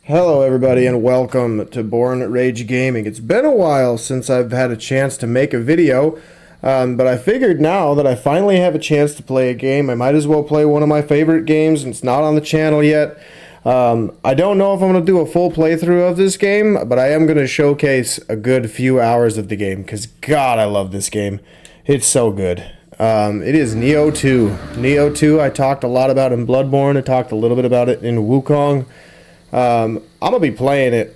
Hello everybody and welcome to Born Rage Gaming. It's been a while since I've had a chance to make a video, but I figured now that I finally have a chance to play a game, I might as well play one of my favorite games, and it's not on the channel yet. I don't know if I'm going to do a full playthrough of this game, but I am going to showcase a good few hours of the game, because God, I love this game. It's so good. It is Nioh 2. Nioh 2 I talked a lot about in Bloodborne, I talked a little bit about it in Wukong. I'm gonna be playing it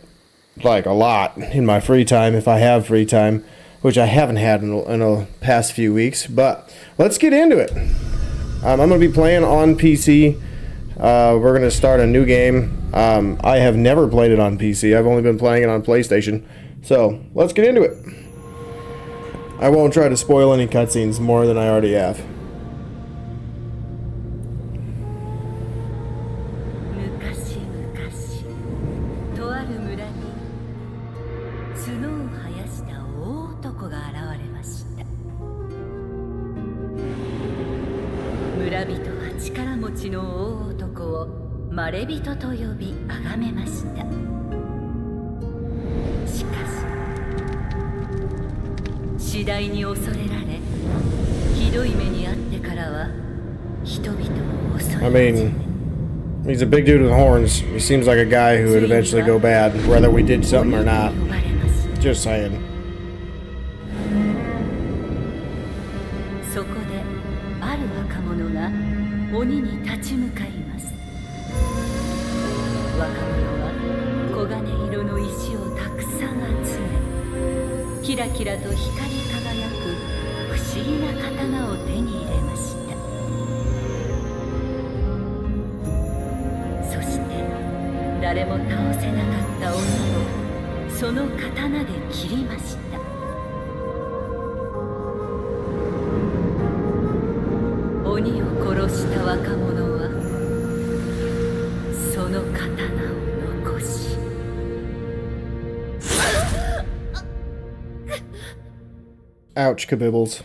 like a lot in my free time if I have free time, which I haven't had in the past few weeks. But let's get into it. I'm gonna be playing on PC. We're gonna start a new game. I have never played it on PC. I've only been playing it on PlayStation. So let's get into it. I won't try to spoil any cutscenes more than I already have. 村人は力持ちの大男をまれびとと呼び崇めました。しかし次第に恐れられ、ひどい目に遭ってからは人々を恐れ I mean, he's a big dude with horns. He seems like a guy who would eventually go bad, whether we did something or not. Just saying. そこである若者が鬼に立ち向かいます。若者は黄金色の石をたくさん集め、キラキラと光り輝く不思議な刀を手に入れました。そして誰も倒せなかった鬼をその刀で切りました。鬼を殺した若者はその刀を残し Ouch, kabibbles.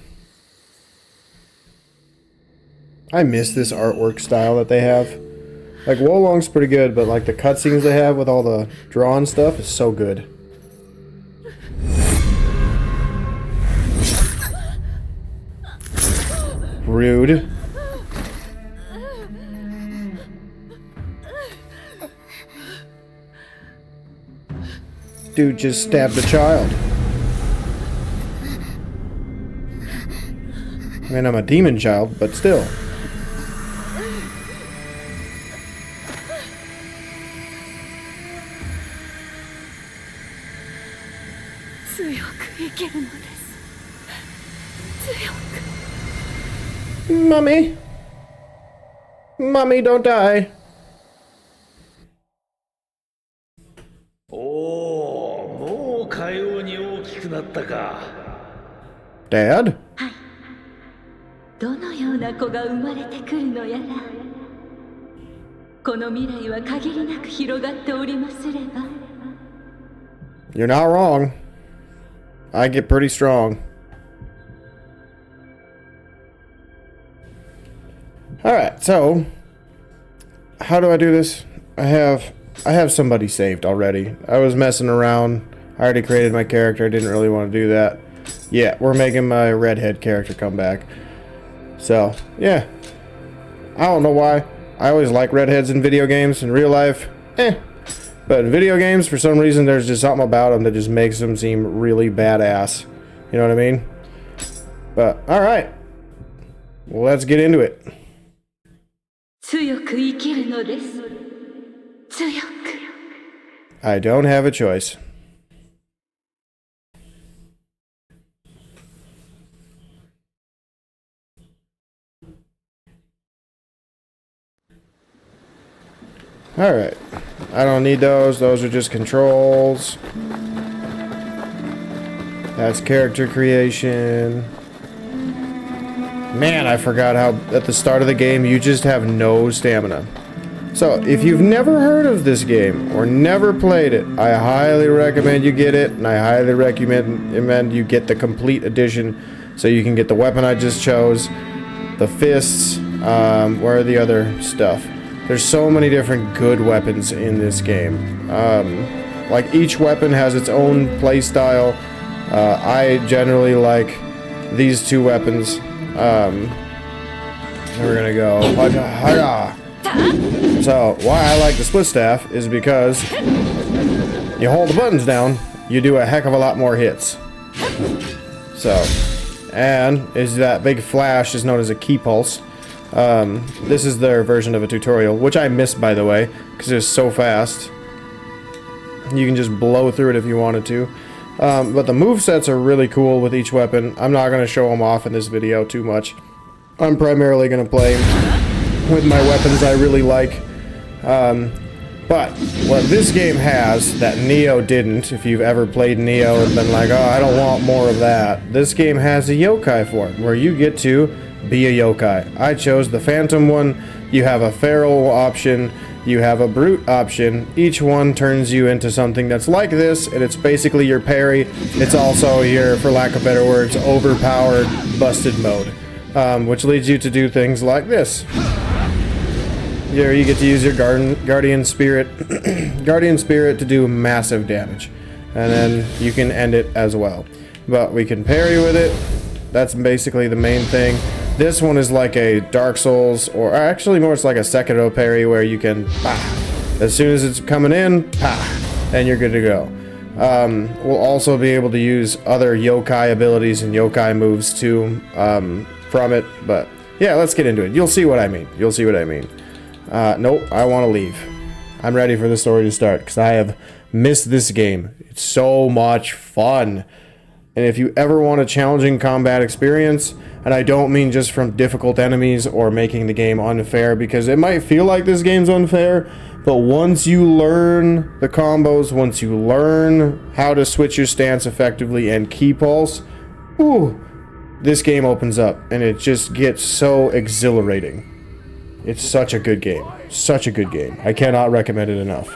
I miss this artwork style that they have. Like, Wolong's pretty good, but like the cutscenes they have with all the drawn stuff is so good. Rude. Dude just stabbed a child. I mean, I'm a demon child, but still. Mummy. Mummy, don't die. Dad? どのような子が生まれてくるのやら。この未来は限りなく広がっておりますれば。You're not wrong. I get pretty strong. Alright, so how do I do this? I have somebody saved already. I was messing around. I already created my character. I didn't really want to do that. Yeah, we're making my redhead character come back. So, yeah. I don't know why. I always like redheads in video games. In real life, But in video games, for some reason, there's just something about them that just makes them seem really badass. You know what I mean? But, alright. Well, let's get into it. 強く生きるのです。強く。I don't have a choice. Alright. I don't need those. Those are just controls. That's character creation. Man, I forgot how at the start of the game you just have no stamina. So, if you've never heard of this game or never played it, I highly recommend you get it, and I highly recommend you get the complete edition so you can get the weapon I just chose, the fists, where are the other stuff? There's so many different good weapons in this game. Like each weapon has its own play style. I generally like these two weapons. We're gonna go. So why I like the split staff is because you hold the buttons down, you do a heck of a lot more hits. So, and is that big flash is known as a key pulse. This is their version of a tutorial, which I missed, by the way, because it's so fast. You can just blow through it if you wanted to. But the movesets are really cool with each weapon. I'm not going to show them off in this video too much. I'm primarily going to play with my weapons I really like. But what this game has that Nioh didn't, if you've ever played Nioh and been like, oh, I don't want more of that, this game has a yokai form, where you get to be a yokai. I chose the Phantom one. You have a Feral option. You have a Brute option. Each one turns you into something that's like this, and it's basically your parry. It's also your, for lack of better words, overpowered, busted mode, which leads you to do things like this. Here you get to use your Guardian Spirit, Guardian Spirit to do massive damage, and then you can end it as well. But we can parry with it. That's basically the main thing. This one is like a Dark Souls, or actually more it's like a Sekiro parry, where you can, as soon as it's coming in, and you're good to go. We'll also be able to use other yokai abilities and yokai moves too from it, but yeah, let's get into it. You'll see what I mean. You'll see what I mean. Nope, I want to leave. I'm ready for the story to start, because I have missed this game. It's so much fun. And if you ever want a challenging combat experience, and I don't mean just from difficult enemies or making the game unfair, because it might feel like this game's unfair, but once you learn the combos, once you learn how to switch your stance effectively and key pulse, ooh, this game opens up, and it just gets so exhilarating. It's such a good game. Such a good game. I cannot recommend it enough.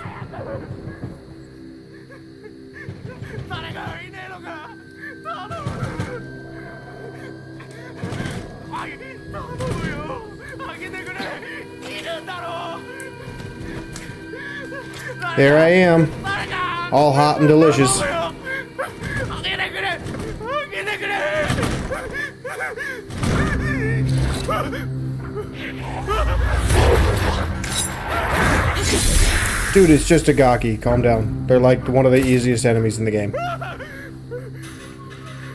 There I am, all hot and delicious. Dude, it's just a Gaki. Calm down. They're like one of the easiest enemies in the game.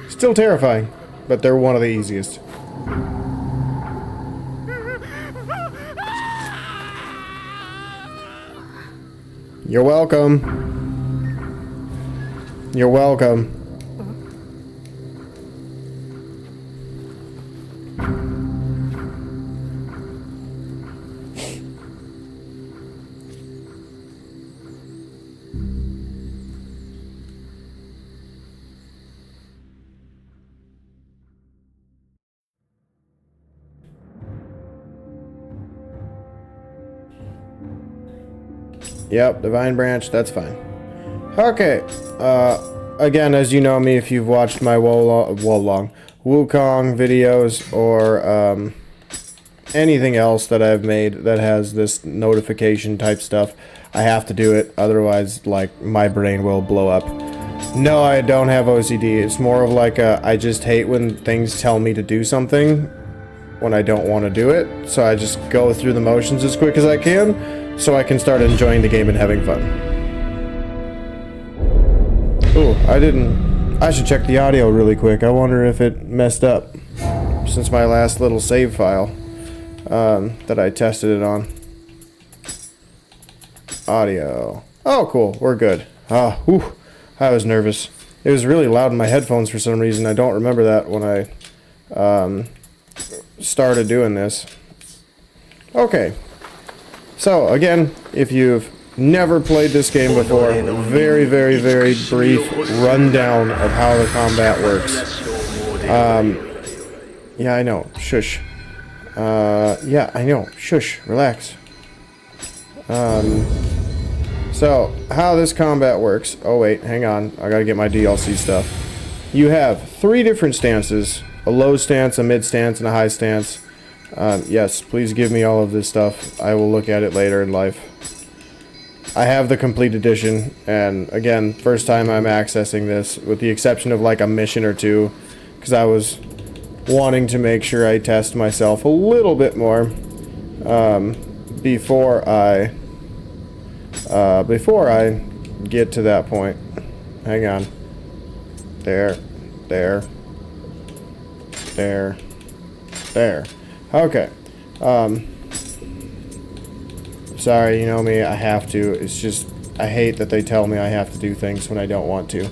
Still terrifying, but they're one of the easiest. You're welcome. You're welcome. Yep, Divine Branch, that's fine. Okay, again, as you know me, if you've watched my Wukong videos, or anything else that I've made that has this notification type stuff, I have to do it, otherwise, like, my brain will blow up. No, I don't have OCD, it's more of like I just hate when things tell me to do something when I don't want to do it, so I just go through the motions as quick as I can, so I can start enjoying the game and having fun. Ooh, I should check the audio really quick. I wonder if it messed up since my last little save file that I tested it on. Audio. Oh, cool. We're good. Ah, whew. I was nervous. It was really loud in my headphones for some reason. I don't remember that when I started doing this. Okay. So, again, if you've never played this game before, very, very, very brief rundown of how the combat works. Yeah, I know. Shush. Yeah, I know. Shush. Relax. So, how this combat works... Oh, wait. Hang on. I gotta get my DLC stuff. You have 3 different stances. A low stance, a mid stance, and a high stance. Yes, please give me all of this stuff. I will look at it later in life. I have the complete edition, and again, first time I'm accessing this, with the exception of like a mission or two, because I was wanting to make sure I test myself a little bit more before I get to that point. Hang on. There. Okay. Sorry, you know me, I have to. It's just, I hate that they tell me I have to do things when I don't want to.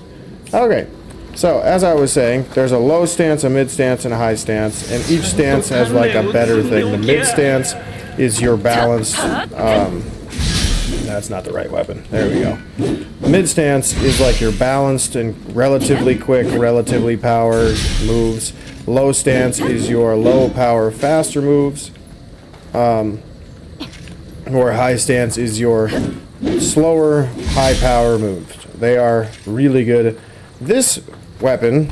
Okay. So, as I was saying, there's a low stance, a mid stance, and a high stance, and each stance has like a better thing. The mid stance is your balanced, that's not the right weapon. There we go. Mid stance is like your balanced and relatively quick, relatively powered moves. Low stance is your low power, faster moves. Or high stance is your slower, high power moves. They are really good. This weapon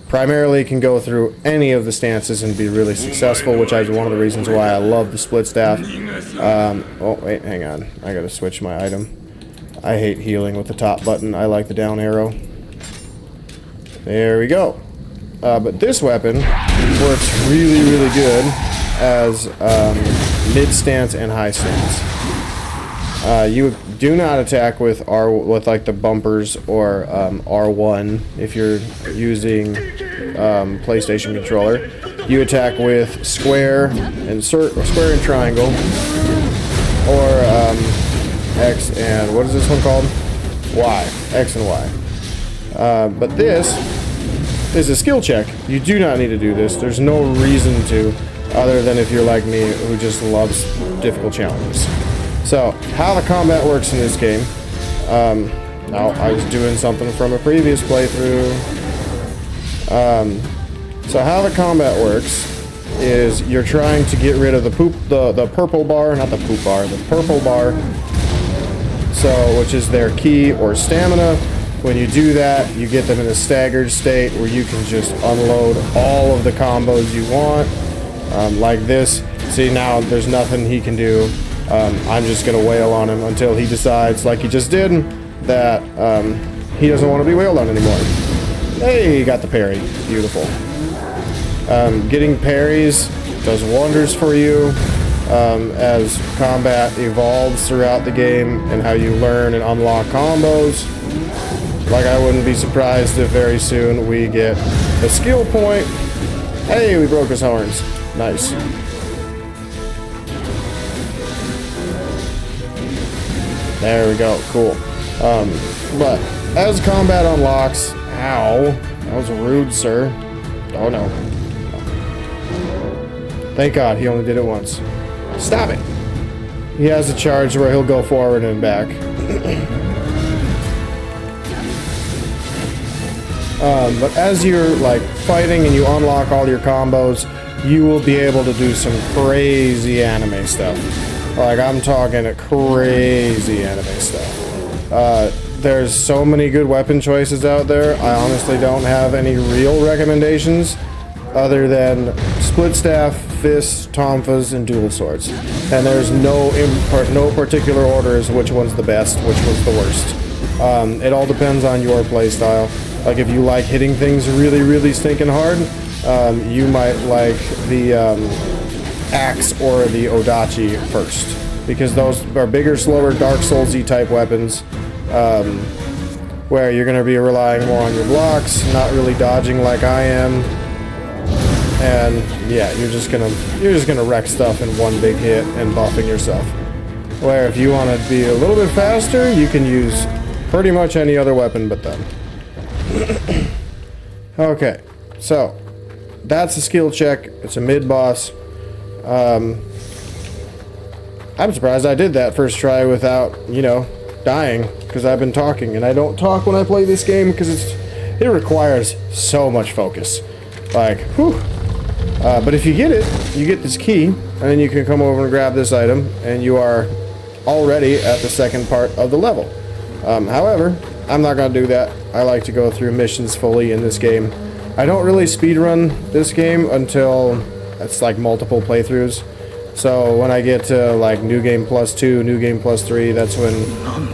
primarily can go through any of the stances and be really successful, which is one of the reasons why I love the split staff. Oh, wait, hang on. I gotta switch my item. I hate healing with the top button. I like the down arrow. There we go. But this weapon works really, really good as mid stance and high stance. You do not attack with like the bumpers or R1 if you're using PlayStation controller. You attack with square and square and triangle, or X and what is this one called? Y. X and Y. But this is a skill check. You do not need to do this. There's no reason to, other than if you're like me who just loves difficult challenges. So, how the combat works in this game. Now, I was doing something from a previous playthrough. So how the combat works is you're trying to get rid of the purple bar, not the poop bar, the purple bar. So, which is their ki or stamina. When you do that, you get them in a staggered state where you can just unload all of the combos you want. Like this. See, now there's nothing he can do. I'm just going to wail on him until he decides, like he just did, that he doesn't want to be wailed on anymore. Hey, got the parry. Beautiful. Getting parries does wonders for you as combat evolves throughout the game and how you learn and unlock combos. Like, I wouldn't be surprised if very soon we get a skill point. Hey, we broke his horns. Nice. There we go. Cool. But as combat unlocks... Ow. That was rude, sir. Oh, no. Thank God he only did it once. Stop it. He has a charge where he'll go forward and back. But as you're, like, fighting and you unlock all your combos, you will be able to do some crazy anime stuff. Like, I'm talking crazy anime stuff. There's so many good weapon choices out there. I honestly don't have any real recommendations other than split staff, fists, tonfas, and dual swords. And there's no particular order as which one's the best, which one's the worst. It all depends on your playstyle. Like, if you like hitting things really, really stinking hard, you might like the axe or the odachi first, because those are bigger, slower, Dark Souls-y type weapons, where you're going to be relying more on your blocks, not really dodging like I am, and yeah, you're just gonna wreck stuff in one big hit and buffing yourself. Where if you want to be a little bit faster, you can use pretty much any other weapon but them. Okay, so that's a skill check. It's a mid-boss. I'm surprised I did that first try without, you know, dying, because I've been talking, and I don't talk when I play this game because it requires so much focus. Like, whew. But if you get it, you get this key, and then you can come over and grab this item, and you are already at the second part of the level. However, I'm not going to do that. I like to go through missions fully in this game. I don't really speedrun this game until It's like multiple playthroughs. So when I get to like New Game Plus 2, New Game Plus 3, that's when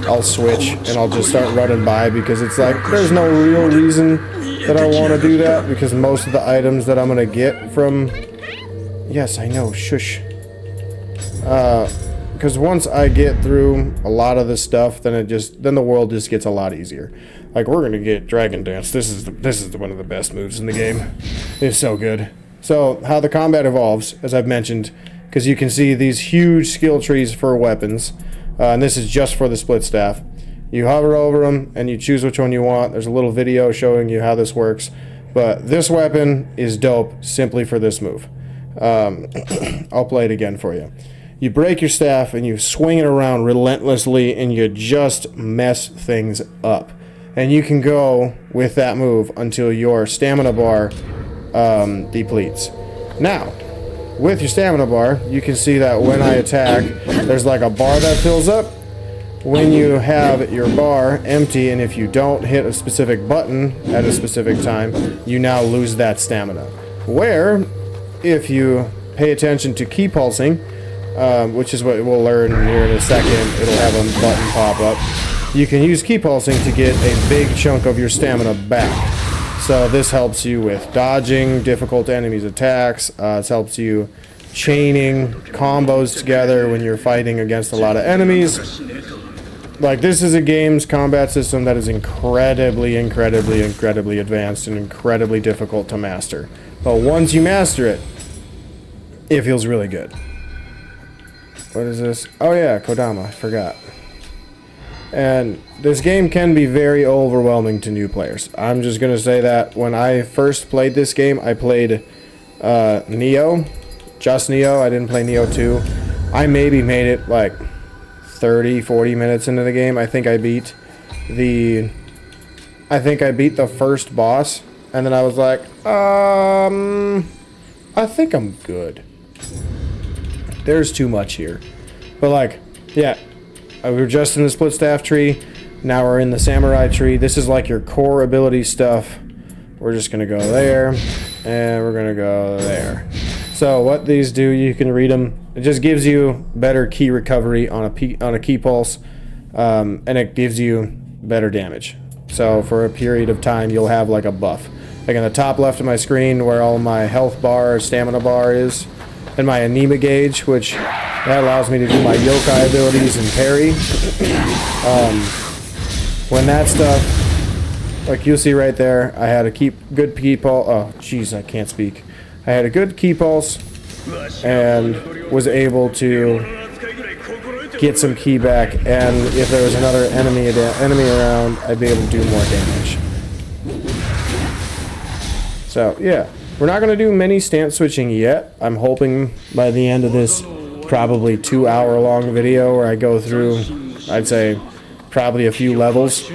I'll switch and I'll just start running by, because it's like there's no real reason that I want to do that, because most of the items that I'm going to get from... Yes, I know, shush. Because once I get through a lot of this stuff, then the world just gets a lot easier. Like, we're going to get Dragon Dance. This is one of the best moves in the game. It's so good. So how the combat evolves, as I've mentioned, because you can see these huge skill trees for weapons, and this is just for the split staff. You hover over them and you choose which one you want. There's a little video showing you how this works, but this weapon is dope simply for this move. I'll play it again for you. You break your staff and you swing it around relentlessly and you just mess things up. And you can go with that move until your stamina bar depletes. Now, with your stamina bar, you can see that when I attack, there's like a bar that fills up. When you have your bar empty, and if you don't hit a specific button at a specific time, you now lose that stamina. Where, if you pay attention to key pulsing, which is what we'll learn here in a second, it'll have a button pop up. You can use key pulsing to get a big chunk of your stamina back. So this helps you with dodging difficult enemies' attacks. It helps you chaining combos together when you're fighting against a lot of enemies. Like, this is a game's combat system that is incredibly advanced and incredibly difficult to master. But once you master it, it feels really good. What is this? Oh yeah, Kodama, I forgot. And this game can be very overwhelming to new players. I'm just going to say that when I first played this game, I played Nioh. Just Nioh. I didn't play Nioh 2. I maybe made it like 30, 40 minutes into the game. I think I beat the first boss. And then I was like, I think I'm good. There's too much here. But like, yeah. We were just in the split staff tree. Now we're in the samurai tree. This is like your core ability stuff. We're just gonna go there, and we're gonna go there. So what these do, you can read them. It just gives you better key recovery on a key pulse, and it gives you better damage. So for a period of time, you'll have like a buff. Like in the top left of my screen, where all my health bar, stamina bar is, and my anima gauge, which that allows me to do my yokai abilities and parry. When that stuff, like you'll see right there, I had a good key pulse. Oh, jeez, I can't speak. I had a good key pulse and was able to get some key back. And if there was another enemy around, I'd be able to do more damage. So yeah, we're not going to do many stance switching yet. I'm hoping by the end of this probably 2-hour long video where I go through, I'd say, probably a few levels.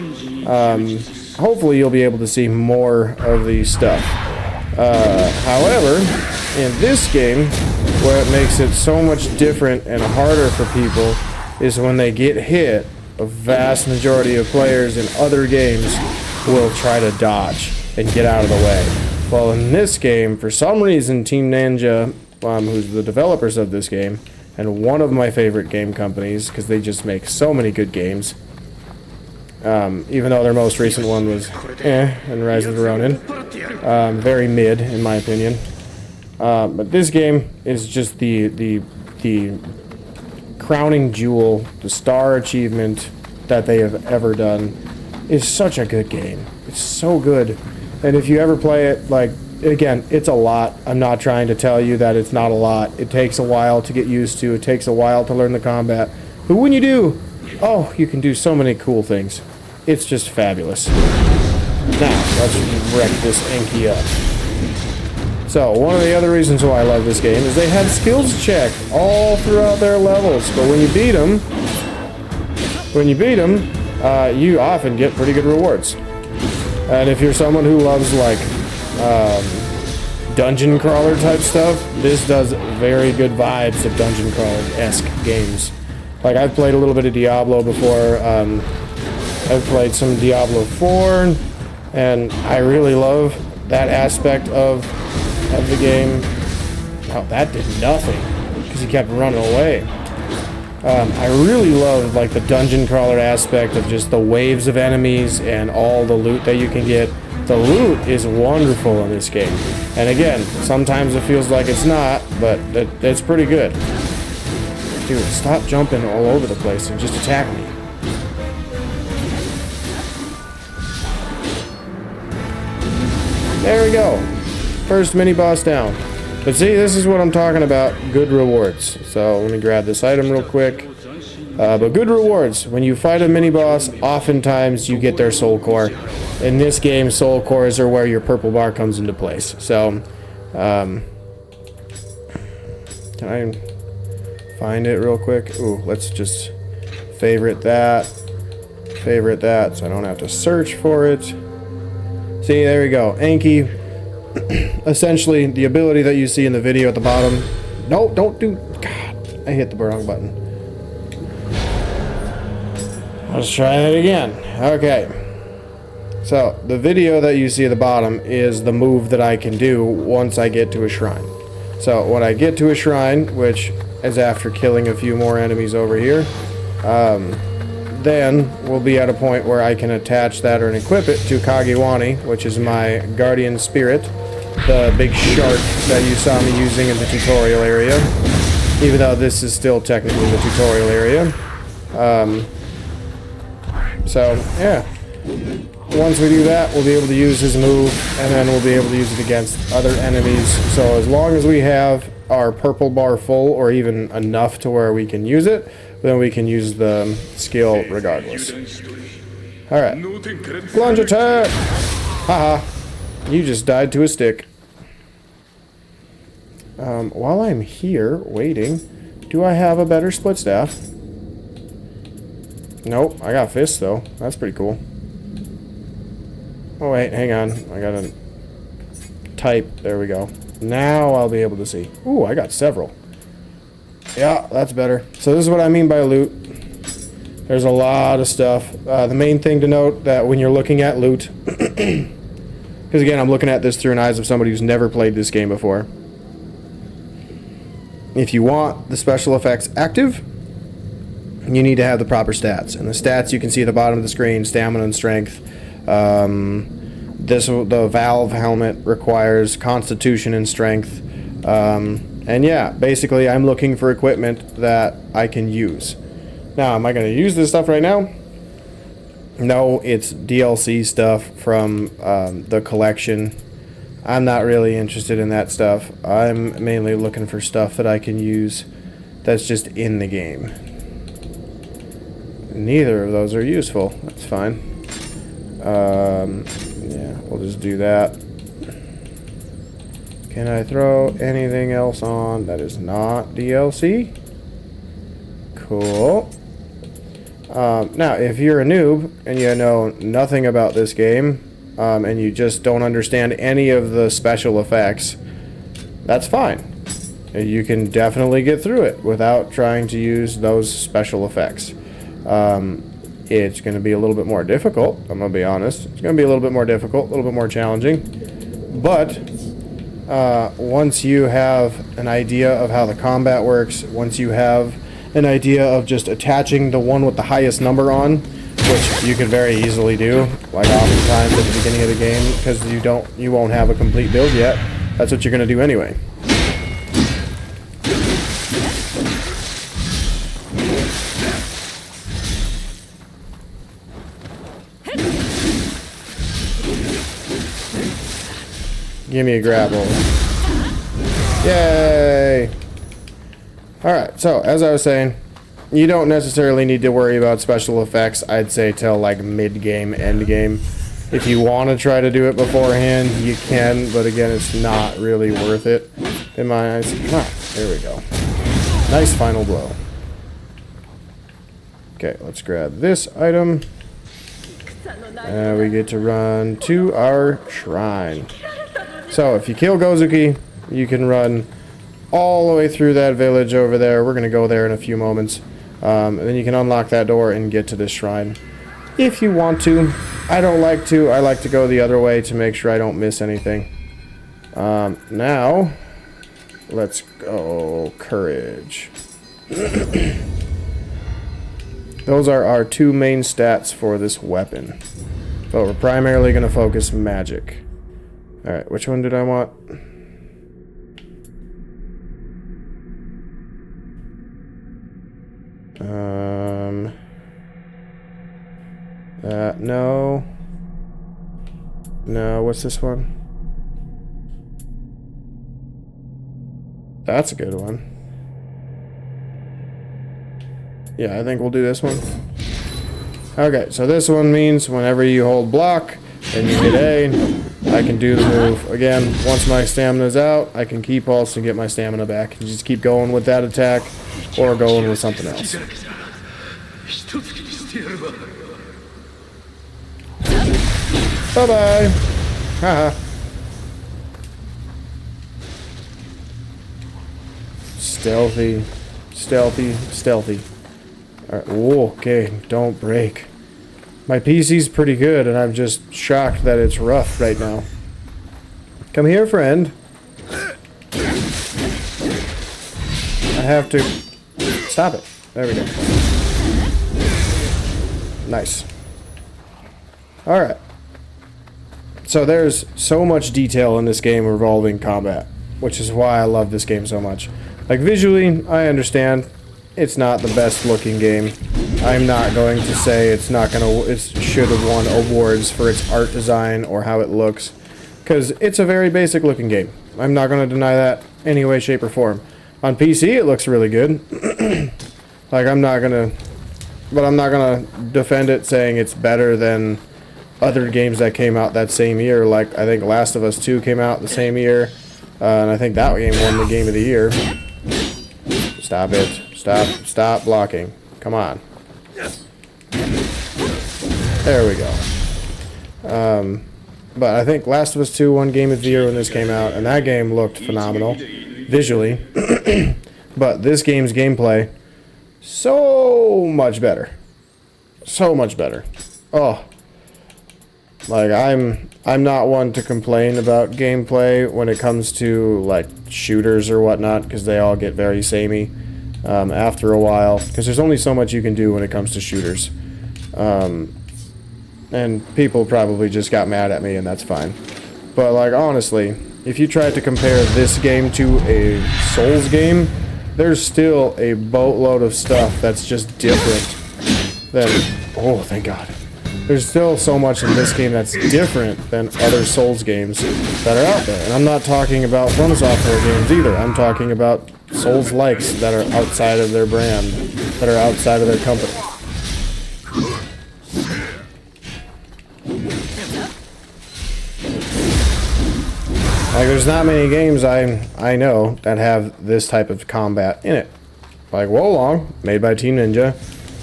Hopefully you'll be able to see more of the stuff. However, in this game, what makes it so much different and harder for people is when they get hit, a vast majority of players in other games will try to dodge and get out of the way. Well, in this game, for some reason, Team Ninja, who's the developers of this game, and one of my favorite game companies, because they just make so many good games, even though their most recent one was and Rise of the Ronin, very mid in my opinion. But this game is just the crowning jewel, the star achievement that they have ever done. Is such a good game. It's so good. And if you ever play it, like, again, it's a lot. I'm not trying to tell you that it's not a lot. It takes a while to get used to. It takes a while to learn the combat. But when you do, oh, you can do so many cool things. It's just fabulous. Now, let's wreck this Enki up. So, one of the other reasons why I love this game is they have skills check all throughout their levels. But when you beat them, you often get pretty good rewards. And if you're someone who loves, like, dungeon crawler type stuff, this does very good vibes of dungeon crawler-esque games. Like, I've played a little bit of Diablo before. I've played some Diablo 4, and I really love that aspect of the game. Oh, that did nothing because he kept running away. I really love like the dungeon crawler aspect of just the waves of enemies and all the loot that you can get. The loot is wonderful in this game. And again, sometimes it feels like it's not, but it's pretty good. Dude, stop jumping all over the place and just attack me. There we go. First mini boss down. But see, this is what I'm talking about. Good rewards. So let me grab this item real quick. But good rewards. When you fight a mini boss, oftentimes you get their soul core. In this game, soul cores are where your purple bar comes into place. So, can I find it real quick? Ooh, let's just favorite that, so I don't have to search for it. See, there we go. Anki. Essentially, the ability that you see in the video at the bottom. No, don't do... God, I hit the wrong button. Let's try that again. Okay. So, the video that you see at the bottom is the move that I can do once I get to a shrine. So, when I get to a shrine, which is after killing a few more enemies over here, then we'll be at a point where I can attach that or equip it to Kagiwani, which is my guardian spirit, the big shark that you saw me using in the tutorial area, even though this is still technically the tutorial area. So, yeah. Once we do that, we'll be able to use his move, and then we'll be able to use it against other enemies. So as long as we have our purple bar full, or even enough to where we can use it, then we can use the skill regardless. Alright. Plunge attack! Haha. You just died to a stick. While I'm here, waiting, do I have a better split staff? Nope, I got fists though. That's pretty cool. Oh wait, hang on. I gotta type. There we go. Now I'll be able to see. Ooh, I got several. Yeah, that's better. So this is what I mean by loot. There's a lot of stuff. The main thing to note that when you're looking at loot, because again, I'm looking at this through an eyes of somebody who's never played this game before. If you want the special effects active, you need to have the proper stats. And the stats you can see at the bottom of the screen, stamina and strength. The Valve helmet requires constitution and strength. And yeah, basically I'm looking for equipment that I can use. Now, am I going to use this stuff right now? No, it's DLC stuff from the collection. I'm not really interested in that stuff. I'm mainly looking for stuff that I can use that's just in the game. Neither of those are useful. That's fine. Yeah, we'll just do that. Can I throw anything else on that is not DLC? Cool. Now, if you're a noob and you know nothing about this game, and you just don't understand any of the special effects, that's fine. You can definitely get through it without trying to use those special effects. It's going to be a little bit more difficult, I'm going to be honest. It's going to be a little bit more difficult, a little bit more challenging. But once you have an idea of how the combat works, once you have an idea of just attaching the one with the highest number on, which you can very easily do, like oftentimes at the beginning of the game, because you won't have a complete build yet. That's what you're going to do anyway. Give me a grapple. Yay! Alright, so as I was saying, you don't necessarily need to worry about special effects, I'd say, till like mid-game, end-game. If you want to try to do it beforehand, you can, but again, it's not really worth it in my eyes. Ah, there we go. Nice final blow. Okay, let's grab this item. And we get to run to our shrine. So, if you kill Gozuki, you can run all the way through that village over there. We're going to go there in a few moments. And then you can unlock that door and get to this shrine. If you want to. I don't like to. I like to go the other way to make sure I don't miss anything. Now, Let's go courage. Those are our two main stats for this weapon. But we're primarily going to focus magic. Alright, which one did I want? No. No, what's this one? That's a good one. Yeah, I think we'll do this one. Okay, so this one means whenever you hold block and you hit A, I can do the move. Again, once my stamina's out, I can keep pulse and get my stamina back. And just keep going with that attack or going with something else. Bye-bye. Haha. Stealthy. Stealthy. Stealthy. Alright, whoa, okay, don't break. My PC's pretty good, and I'm just shocked that it's rough right now. Come here, friend. I have to... Stop it. There we go. Nice. Alright. So there's so much detail in this game involving combat, which is why I love this game so much. Like, visually, I understand it's not the best looking game. I'm not going to say it should have won awards for its art design or how it looks, because it's a very basic looking game. I'm not going to deny that any way, shape, or form. On PC, it looks really good. Like, I'm not going to defend it saying it's better than other games that came out that same year. Like, I think Last of Us 2 came out the same year, and I think that game won the Game of the Year. Stop it. Stop blocking. Come on. There we go. But I think Last of Us 2 won Game of the Year when this came out, and that game looked phenomenal, visually. But this game's gameplay, so much better. So much better. Oh. Like, I'm not one to complain about gameplay when it comes to, like, shooters or whatnot, because they all get very samey after a while, because there's only so much you can do when it comes to shooters. And people probably just got mad at me, and that's fine. But, like, honestly, if you try to compare this game to a Souls game, there's still a boatload of stuff that's just different than... Oh, thank God. There's still so much in this game that's different than other Souls games that are out there. And I'm not talking about From Software games either. I'm talking about Souls-likes that are outside of their brand, that are outside of their company. Like, there's not many games I know that have this type of combat in it. Like Wolong, made by Team Ninja,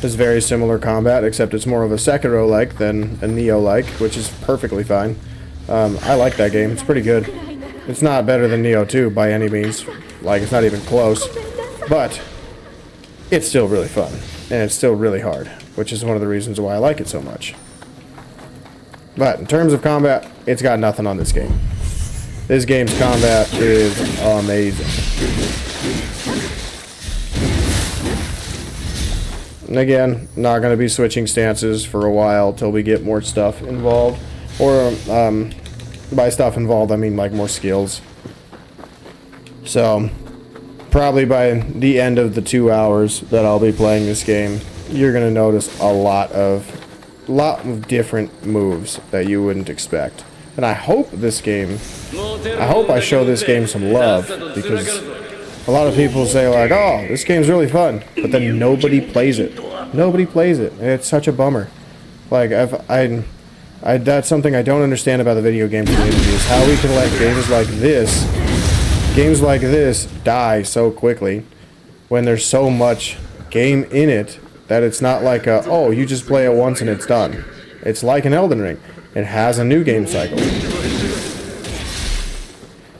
is very similar combat, except it's more of a Sekiro-like than a Nioh-like, which is perfectly fine. I like that game. It's pretty good. It's not better than Nioh 2 by any means. Like, it's not even close. But it's still really fun, and it's still really hard, which is one of the reasons why I like it so much. But in terms of combat, it's got nothing on this game. This game's combat is amazing. And again, not going to be switching stances for a while till we get more stuff involved. Or, by stuff involved, I mean like more skills. So, probably by the end of the 2 hours that I'll be playing this game, you're going to notice a lot of different moves that you wouldn't expect. And I hope I show this game some love, because a lot of people say like, oh, this game's really fun, but then nobody plays it. Nobody plays it, and it's such a bummer. Like, that's something I don't understand about the video game community, is how we can let games like this die so quickly when there's so much game in it that it's not like oh, you just play it once and it's done. It's like an Elden Ring. It has a new game cycle.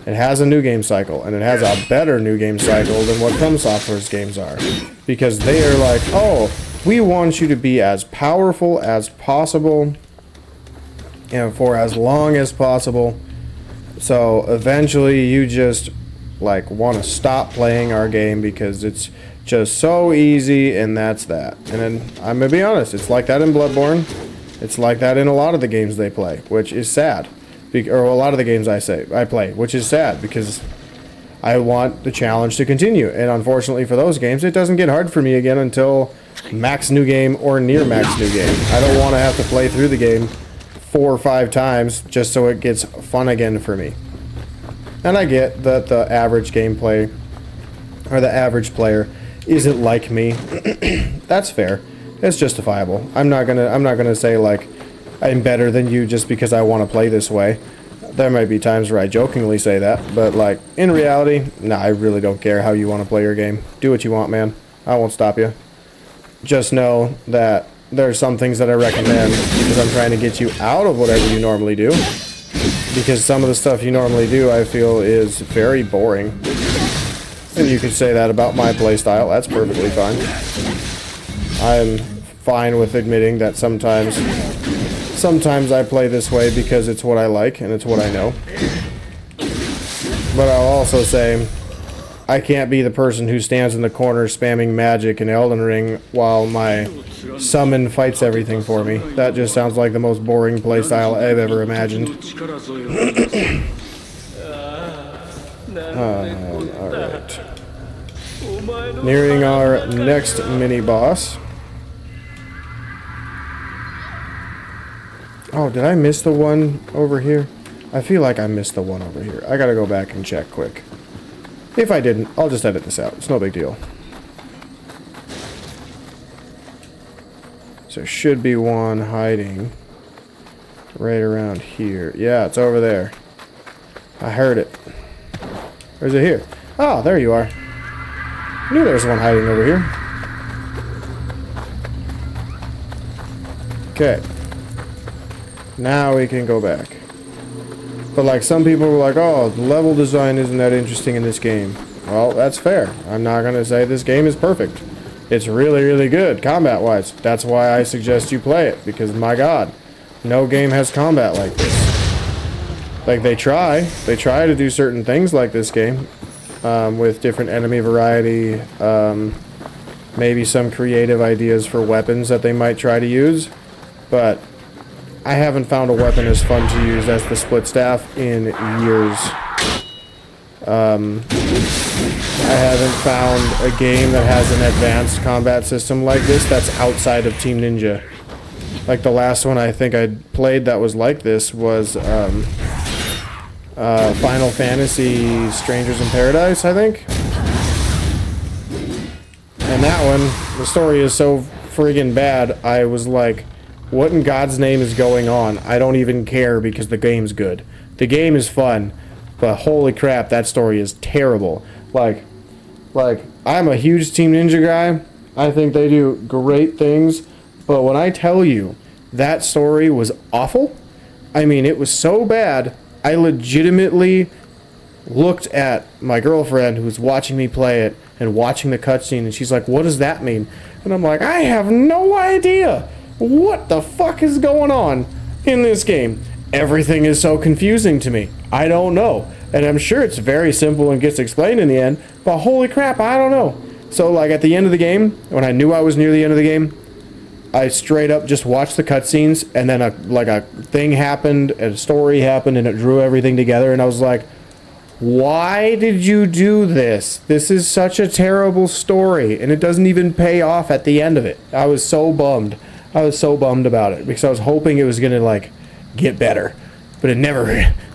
It has a new game cycle, and it has a better new game cycle than what From Software's games are. Because they are like, oh, we want you to be as powerful as possible, and for as long as possible. So eventually you just like want to stop playing our game because it's just so easy, and that's that. And then I'm gonna be honest, it's like that in Bloodborne. It's like that in a lot of the games they play, which is sad. Or a lot of the games I play, which is sad because I want the challenge to continue. And unfortunately for those games, it doesn't get hard for me again until max new game or near max new game. I don't want to have to play through the game 4 or 5 times just so it gets fun again for me. And I get that the average gameplay or the average player isn't like me. That's fair. It's justifiable. I'm not gonna say like I'm better than you just because I want to play this way. There might be times where I jokingly say that, but like in reality, nah, I really don't care how you want to play your game. Do what you want, man. I won't stop you. Just know that there are some things that I recommend because I'm trying to get you out of whatever you normally do. Because some of the stuff you normally do, I feel, is very boring. And you could say that about my playstyle. That's perfectly fine. I'm fine with admitting that sometimes I play this way because it's what I like and it's what I know. But I'll also say I can't be the person who stands in the corner spamming magic in Elden Ring while my summon fights everything for me. That just sounds like the most boring playstyle I've ever imagined. Alright. Nearing our next mini-boss. Oh, did I miss the one over here? I feel like I missed the one over here. I gotta go back and check quick. If I didn't, I'll just edit this out. It's no big deal. So there should be one hiding right around here. Yeah, it's over there. I heard it. Or is it here? Oh, there you are. I knew there was one hiding over here. Okay. Now we can go back. But like some people were like, oh, the level design isn't that interesting in this game. Well, that's fair. I'm not going to say this game is perfect. It's really, really good combat-wise. That's why I suggest you play it. Because, my God, no game has combat like this. Like, they try. They try to do certain things like this game. With different enemy variety. Maybe some creative ideas for weapons that they might try to use. But I haven't found a weapon as fun to use as the split staff in years. I haven't found a game that has an advanced combat system like this that's outside of Team Ninja. Like the last one I think I played that was like this was Final Fantasy Strangers in Paradise, I think. And that one, the story is so friggin' bad, I was like, what in God's name is going on? I don't even care because the game's good. The game is fun, but holy crap, that story is terrible. Like, I'm a huge Team Ninja guy. I think they do great things, but when I tell you that story was awful, I mean, it was so bad, I legitimately looked at my girlfriend who was watching me play it and watching the cutscene, and she's like, what does that mean? And I'm like, I have no idea. What the fuck is going on in this game? Everything is so confusing to me. I don't know. And I'm sure it's very simple and gets explained in the end, but holy crap, I don't know. So like at the end of the game, when I knew I was near the end of the game, I straight up just watched the cutscenes, and then a thing happened, a story happened, and it drew everything together, and I was like, why did you do this? This is such a terrible story, and it doesn't even pay off at the end of it. I was so bummed. I was so bummed about it because I was hoping it was gonna like get better, but it never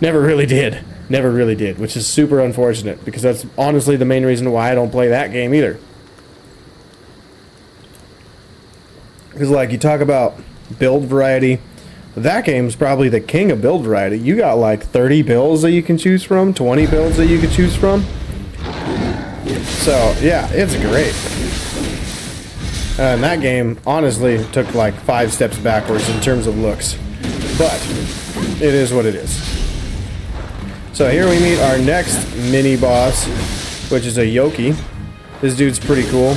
really did. Never really did, which is super unfortunate because that's honestly the main reason why I don't play that game either. Because like you talk about build variety, that game's probably the king of build variety. You got like 30 builds that you can choose from, 20 builds that you can choose from. So yeah, it's great. And that game, honestly, took like 5 steps backwards in terms of looks. But, it is what it is. So here we meet our next mini-boss, which is a Yoki. This dude's pretty cool.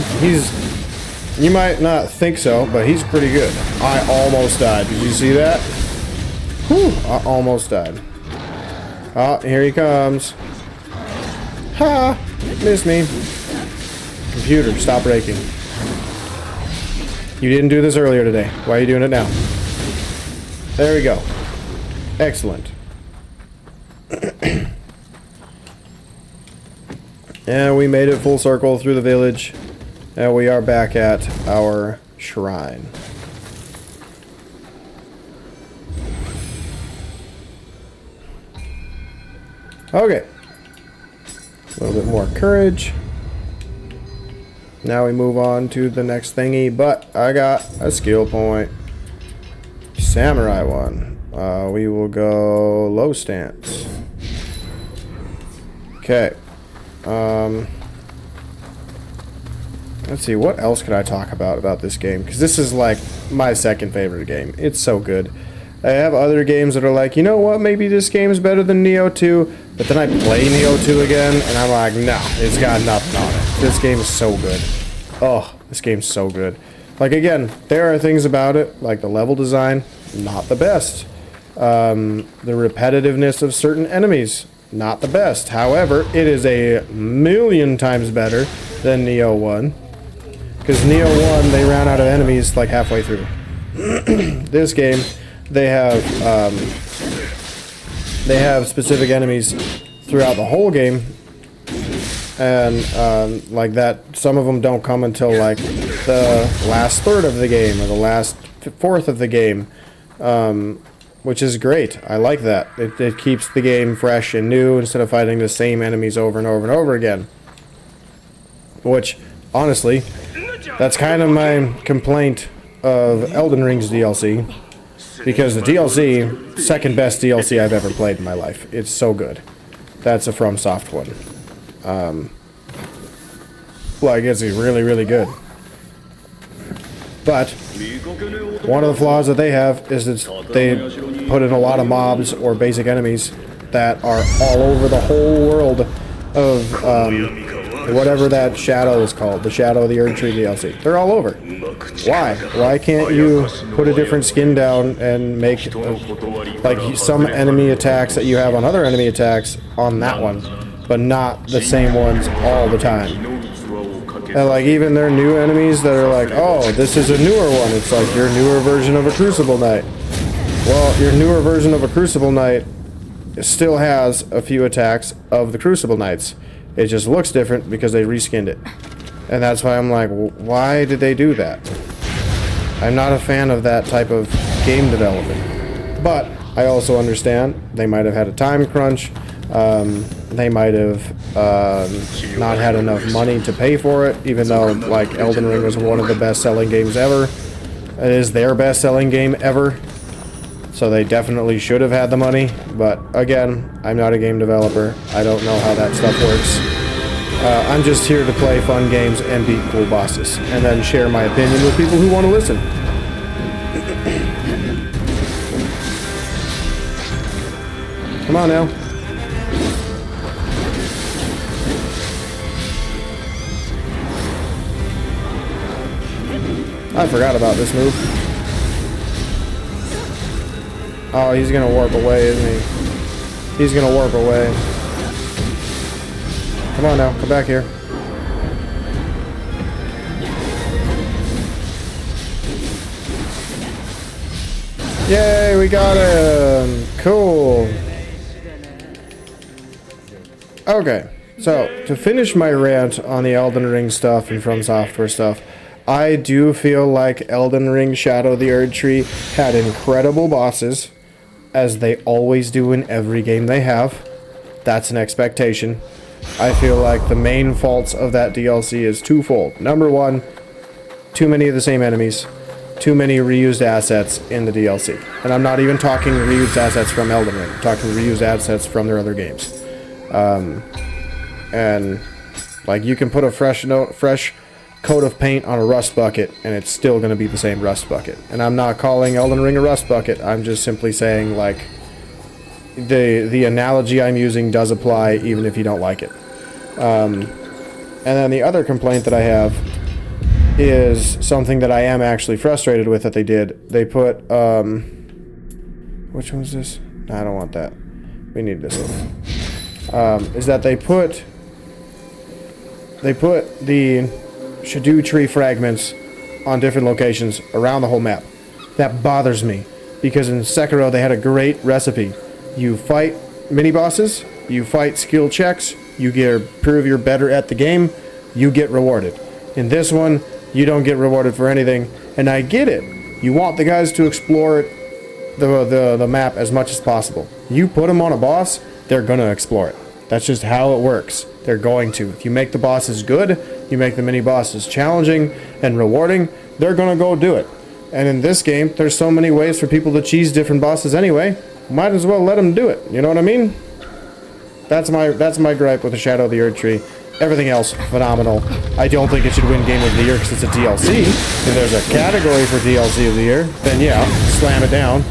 You might not think so, but he's pretty good. I almost died. Did you see that? Whew, I almost died. Oh, here he comes. Ha! Missed me. Computer, stop breaking. You didn't do this earlier today. Why are you doing it now? There we go. Excellent. And we made it full circle through the village. And we are back at our shrine. Okay. A little bit more courage. Now we move on to the next thingy, but I got a skill point. Samurai one. We will go low stance. Okay. Let's see, what else could I talk about this game? Because this is like my second favorite game. It's so good. I have other games that are like, you know what, maybe this game is better than Nioh 2, but then I play Nioh 2 again, and I'm like, no, it's got nothing on it. This game is so good. Oh, this game's so good. Like, again, there are things about it, like the level design, not the best. The repetitiveness of certain enemies, not the best. However, it is a million times better than Nioh 1. Because Nioh 1, they ran out of enemies like halfway through. This game, they have specific enemies throughout the whole game, and like that, some of them don't come until like the last third of the game or the last fourth of the game, which is great. I like that. It keeps the game fresh and new instead of fighting the same enemies over and over and over again. Which, honestly, that's kind of my complaint of Elden Ring's DLC. Because the DLC, second best DLC I've ever played in my life. It's so good. That's a FromSoft one. Like, it's really, really good. But one of the flaws that they have is that they put in a lot of mobs or basic enemies that are all over the whole world of whatever that shadow is called, the Shadow of the Erdtree DLC. They're all over. Why? Why can't you put a different skin down and make like some enemy attacks that you have on other enemy attacks on that one, but not the same ones all the time? And like even their new enemies that are like, oh, this is a newer one. It's like your newer version of a Crucible Knight. Well, your newer version of a Crucible Knight still has a few attacks of the Crucible Knights. It just looks different because they reskinned it. And that's why I'm like, why did they do that? I'm not a fan of that type of game development. But I also understand they might have had a time crunch. They might have not had enough money to pay for it, even though like Elden Ring was one of the best-selling games ever. It is their best-selling game ever. So they definitely should have had the money, but again, I'm not a game developer. I don't know how that stuff works. I'm just here to play fun games and beat cool bosses, and then share my opinion with people who want to listen. Come on now. I forgot about this move. Oh, he's gonna warp away, isn't he? He's gonna warp away. Come on now, come back here. Yay, we got him! Cool. Okay, so to finish my rant on the Elden Ring stuff and From Software stuff, I do feel like Elden Ring Shadow of the Erdtree had incredible bosses, as they always do in every game they have. That's an expectation. I feel like the main faults of that DLC is twofold. Number one, too many of the same enemies, too many reused assets in the DLC. And I'm not even talking reused assets from Elden Ring. I'm talking reused assets from their other games. And like you can put a fresh coat of paint on a rust bucket and it's still going to be the same rust bucket. And I'm not calling Elden Ring a rust bucket. I'm just simply saying like the analogy I'm using does apply even if you don't like it. And then the other complaint that I have is something that I am actually frustrated with that they did. They put which one was this? I don't want that. We need this one. Is that they put they put the Shadoo tree fragments on different locations around the whole map. That bothers me, because in Sekiro they had a great recipe. You fight mini-bosses, you fight skill checks, you prove you're better at the game, you get rewarded. In this one, you don't get rewarded for anything, and I get it. You want the guys to explore the map as much as possible. You put them on a boss, they're gonna explore it. That's just how it works. They're going to. If you make the bosses good, you make the mini-bosses challenging and rewarding, they're gonna go do it. And in this game, there's so many ways for people to cheese different bosses anyway, might as well let them do it. You know what I mean? That's my gripe with the Shadow of the Erdtree. Everything else, phenomenal. I don't think it should win Game of the Year because it's a DLC. If there's a category for DLC of the Year, then yeah, slam it down.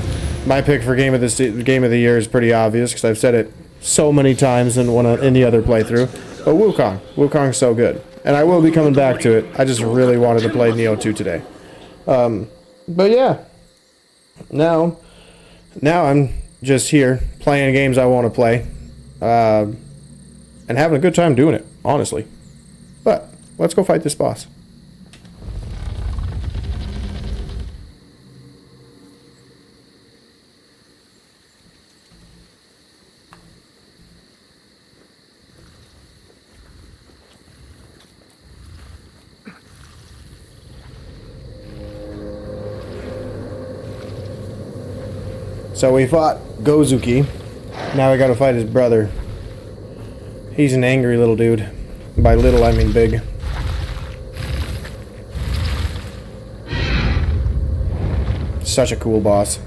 My pick for Game of the Year is pretty obvious because I've said it so many times in the other playthrough. But Wukong. Wukong's so good. And I will be coming back to it. I just really wanted to play Nioh 2 today. But yeah. Now I'm just here playing games I want to play. And having a good time doing it, honestly. But let's go fight this boss. So we fought Gozuki. Now we gotta fight his brother. He's an angry little dude. By little, I mean big. Such a cool boss.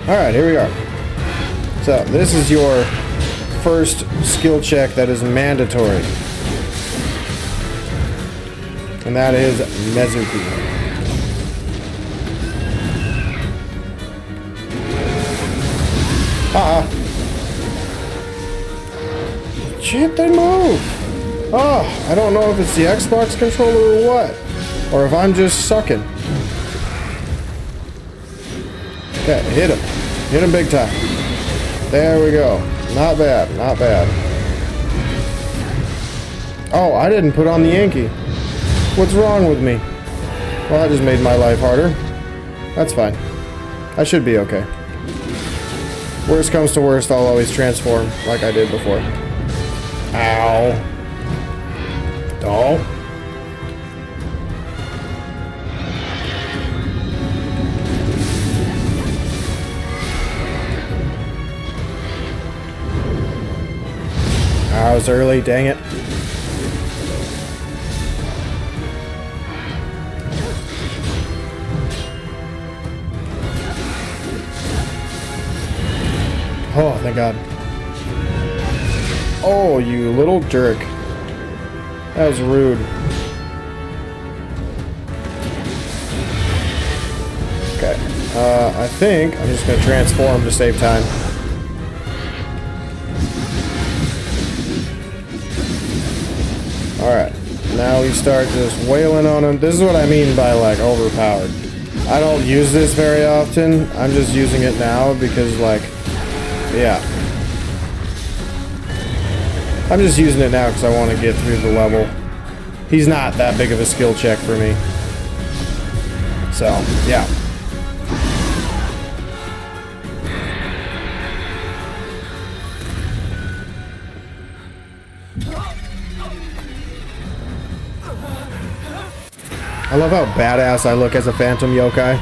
Alright, here we are. So, this is your first skill check that is mandatory. And that is Nezuki. Shit, they move! Oh, I don't know if it's the Xbox controller or what. Or if I'm just sucking. Okay, hit him. Hit him big time. There we go. Not bad, not bad. Oh, I didn't put on the Yankee. What's wrong with me? Well, that just made my life harder. That's fine. I should be okay. Worst comes to worst, I'll always transform like I did before. Ow. Oh. I was early, dang it. Oh, thank God. Oh, you little jerk. That was rude. Okay. I think I'm just going to transform to save time. Alright. Now we start just wailing on him. This is what I mean by, like, overpowered. I don't use this very often. I'm just using it now because, like, yeah. I'm just using it now because I want to get through the level. He's not that big of a skill check for me. So, yeah. I love how badass I look as a phantom yokai.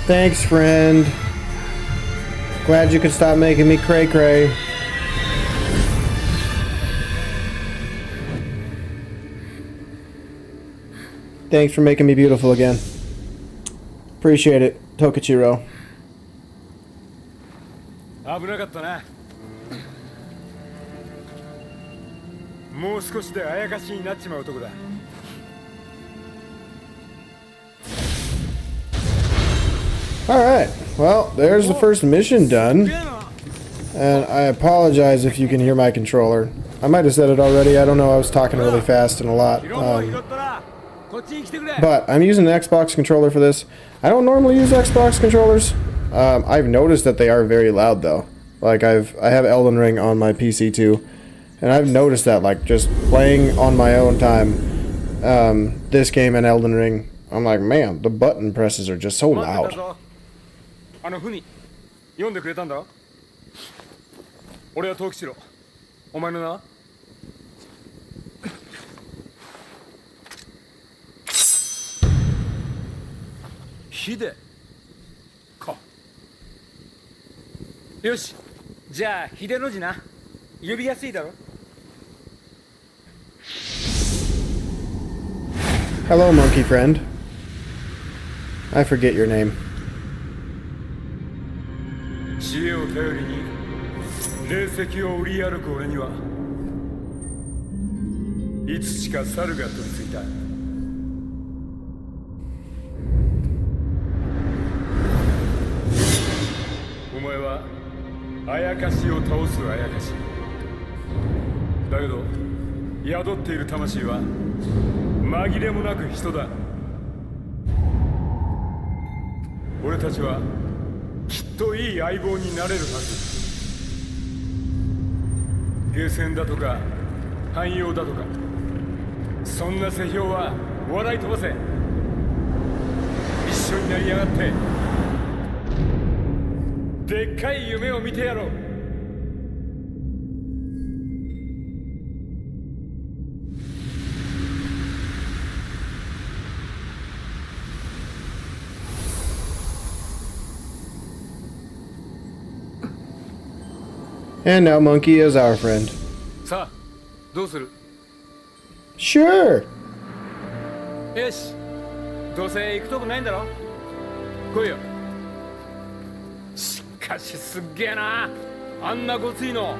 Thanks, friend. Glad you could stop making me cray-cray. Thanks for making me beautiful again. Appreciate it, Tokichiro. 危なかったな。もう少しであやかしになっちまうとこだ。Alright, well, there's the first mission done. And I apologize if you can hear my controller. I might have said it already, I don't know, I was talking really fast and a lot. But I'm using an Xbox controller for this. I don't normally use Xbox controllers. I've noticed that they are very loud though. Like I have Elden Ring on my PC too. And I've noticed that, like, just playing on my own time, this game and Elden Ring, I'm like, man, the button presses are just so loud. あの船読んでくれたんだ。俺は東吉郎。お前の名？秀か。よし、じゃあ秀の字な。呼びやすいだろ。Hello, monkey friend. I forget your name. 知恵を頼りに霊石を売り歩く俺にはいつしか猿が取り付いた。お前はあやかしを倒すあやかしだけど、宿っている魂は紛れもなく人だ。俺たちはきっといい相棒になれるはず。ゲーセンだとか汎用だとか、そんな世評は笑い飛ばせ。一緒になりやがって、でっかい夢を見てやろう。And now Monkey is our friend. さあ、どうする？ Sure! よし、どうせ行くとこないんだろ。来いよ。しかしすっげえな、あんなごついの。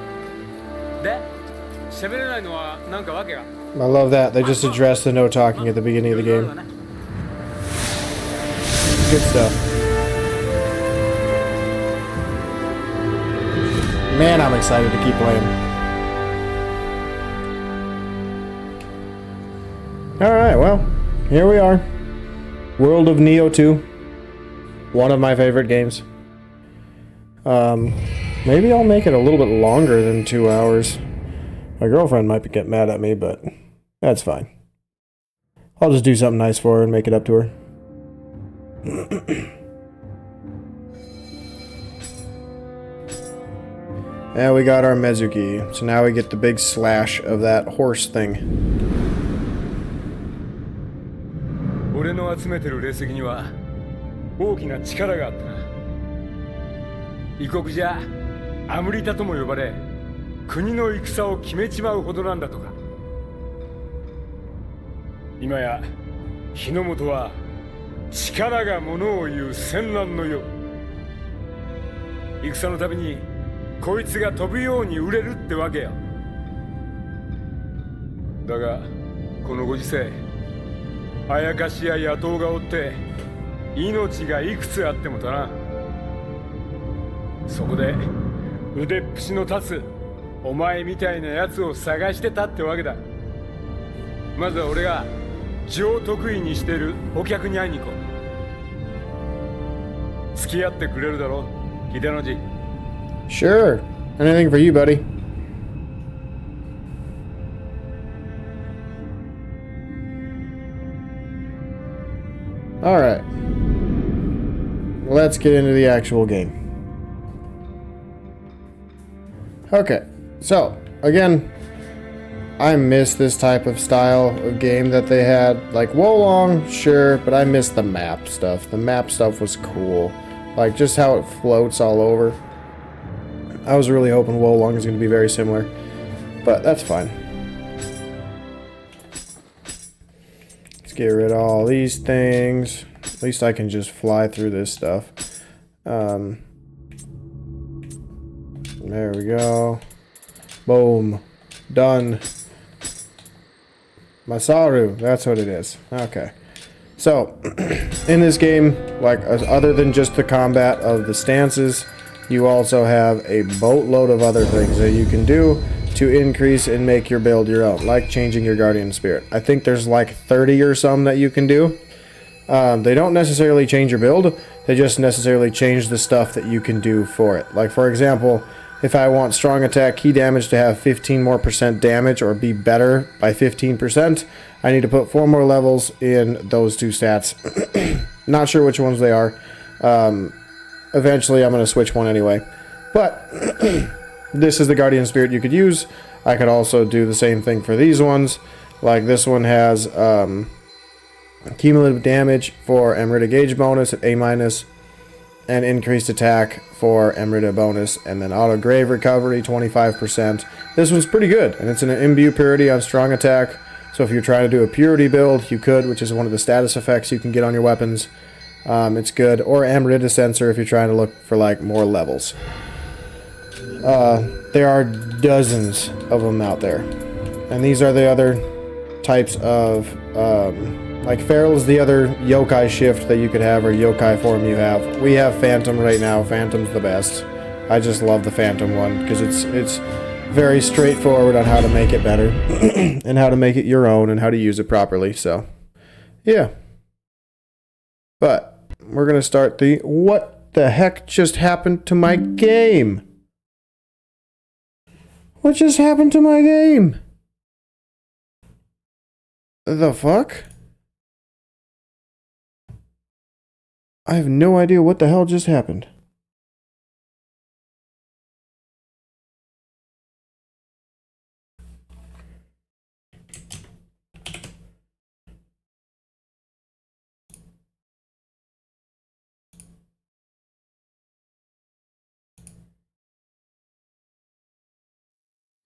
で、喋れないのはなんかわけが。I love that. They just addressed the no talking at the beginning of the game. Good stuff. Man, I'm excited to keep playing. Alright, well, here we are. World of Nioh 2. One of my favorite games. Maybe I'll make it a little bit longer than 2 hours. My girlfriend might get mad at me, but that's fine. I'll just do something nice for her and make it up to her. And we got our Mezuki, so now we get the big slash of that horse thing. 俺の集めてる霊石には大きな力があったな。異国じゃアムリタとも呼ばれ、国の戦を決めちまうほどなんだとか。今や日の本は力がものを言う戦乱の世。戦のたびにこいつが飛ぶように売れるってわけよ。だがこのご時世、あやかしや野党がおって命がいくつあってもだな。そこで腕っぷしの立つお前みたいなやつを探してたってわけだ。まずは俺が上得意にしてるお客に会いに行こう。付き合ってくれるだろ、秀の字。Sure. Anything for you, buddy. Alright. Let's get into the actual game. Okay. So, again, I miss this type of style of game that they had. Like, Wolong, sure, but I miss the map stuff. The map stuff was cool. Like, just how it floats all over. I was really hoping Wolong is going to be very similar, but that's fine. Let's get rid of all these things. At least I can just fly through this stuff. There we go. Boom. Done. Masaru, that's what it is. Okay. So, in this game, like, other than just the combat of the stances, you also have a boatload of other things that you can do to increase and make your build your own, like changing your guardian spirit. I think there's like 30 or some that you can do. They don't necessarily change your build, they just necessarily change the stuff that you can do for it. Like, for example, if I want strong attack key damage to have 15% more damage or be better by 15%, I need to put 4 more levels in those two stats. Not sure which ones they are. Eventually I'm going to switch one anyway. But this is the Guardian Spirit you could use. I could also do the same thing for these ones. Like this one has cumulative damage for Emerita Gauge bonus at A-, and increased attack for Emerita bonus, and then auto grave recovery 25%. This one's pretty good, and it's an imbue purity on strong attack. So if you're trying to do a purity build, you could, which is one of the status effects you can get on your weapons. It's good. Or Emerita Sensor if you're trying to look for like more levels. There are dozens of them out there. And these are the other types of, like Feral is the other yokai shift that you could have, or yokai form you have. We have Phantom right now. Phantom's the best. I just love the Phantom one because it's very straightforward on how to make it better and how to make it your own and how to use it properly. So, yeah. But we're going to start the what the heck just happened to my game? What just happened to my game? The fuck? I have no idea what the hell just happened.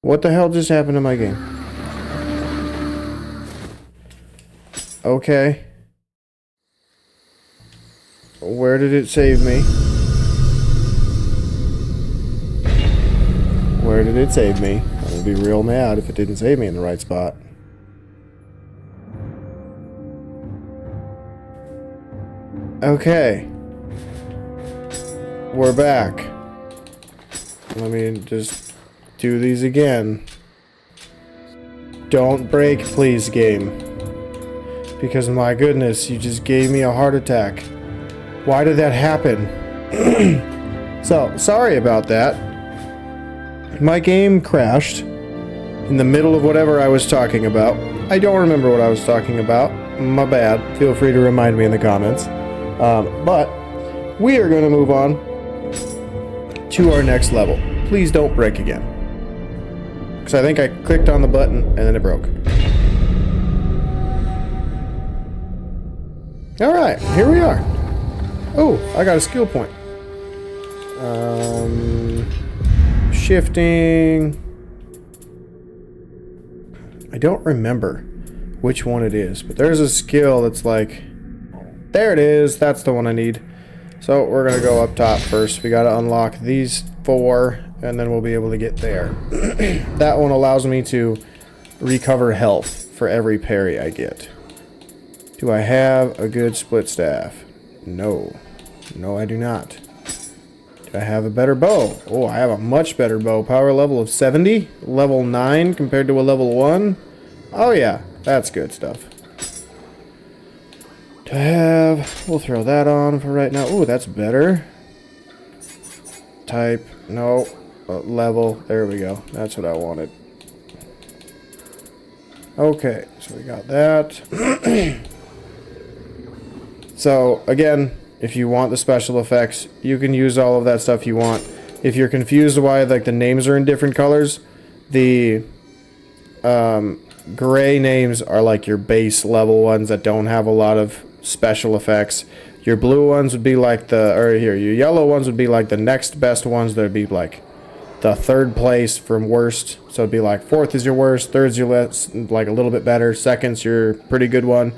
What the hell just happened to my game? Okay. Where did it save me? Where did it save me? I would be real mad if it didn't save me in the right spot. Okay. We're back. Let me just do these again. Don't break, please, game. Because my goodness, you just gave me a heart attack. Why did that happen? So, sorry about that. My game crashed in the middle of whatever I was talking about. I don't remember what I was talking about. My bad. Feel free to remind me in the comments. But we are going to move on to our next level. Please don't break again. Because I think I clicked on the button and then it broke. Alright, here we are. Oh, I got a skill point. Shifting. I don't remember which one it is, but there's a skill that's like... There it is, that's the one I need. So we're going to go up top first. We got to unlock these 4, and then we'll be able to get there. That one allows me to recover health for every parry I get. Do I have a good split staff? No. No, I do not. Do I have a better bow? Oh, I have a much better bow. Power level of 70? Level 9 compared to a level 1? Oh yeah, that's good stuff. Do I have... We'll throw that on for right now. Ooh, that's better. Type. No. Level. There we go. That's what I wanted. Okay, so we got that. So, again, if you want the special effects, you can use all of that stuff you want. If you're confused why like the names are in different colors, the gray names are like your base level ones that don't have a lot of special effects. Your blue ones would be like your yellow ones would be like the next best ones. That'd be like the third place from worst. So it'd be like 4th is your worst, 3rd's your less, like a little bit better, 2nd's your pretty good one.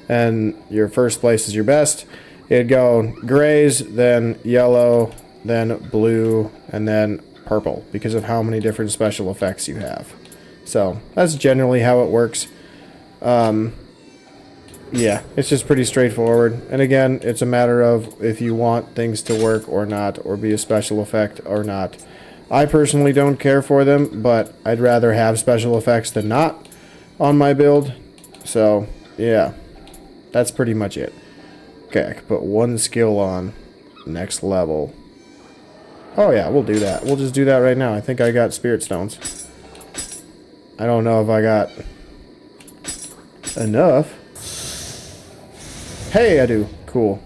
and your first place is your best, it'd go grays, then yellow, then blue, and then purple, because of how many different special effects you have. So that's generally how it works. Yeah, it's just pretty straightforward. And again, it's a matter of if you want things to work or not, or be a special effect or not. I personally don't care for them, but I'd rather have special effects than not on my build. So, yeah, that's pretty much it. Okay, I can put one skill on next level. Oh yeah, we'll do that. We'll just do that right now. I think I got spirit stones. I don't know if I got enough. Hey, I do. Cool.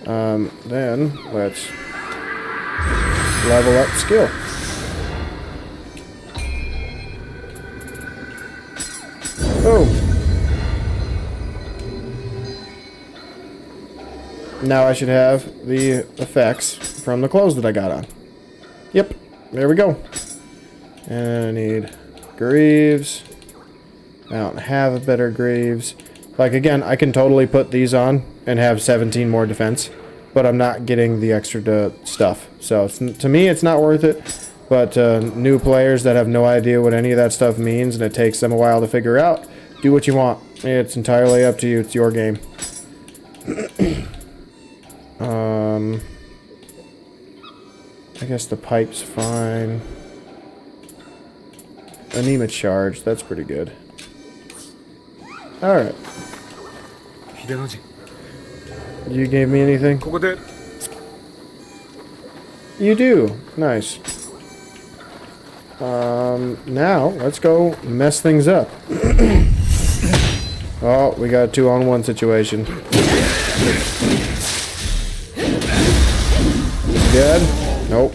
Then let's level up skill. Boom. Now I should have the effects from the clothes that I got on. Yep, there we go. And I need greaves. I don't have a better greaves. Like, again, I can totally put these on and have 17 more defense, but I'm not getting the extra stuff. So, to me, it's not worth it. But new players that have no idea what any of that stuff means, and it takes them a while to figure out, do what you want. It's entirely up to you. It's your game. I guess the pipe's fine. Anema charge, that's pretty good. Alright. You gave me anything? You do. Nice. Now, let's go mess things up. Oh, we got a 2-on-1 situation. Dead? Nope.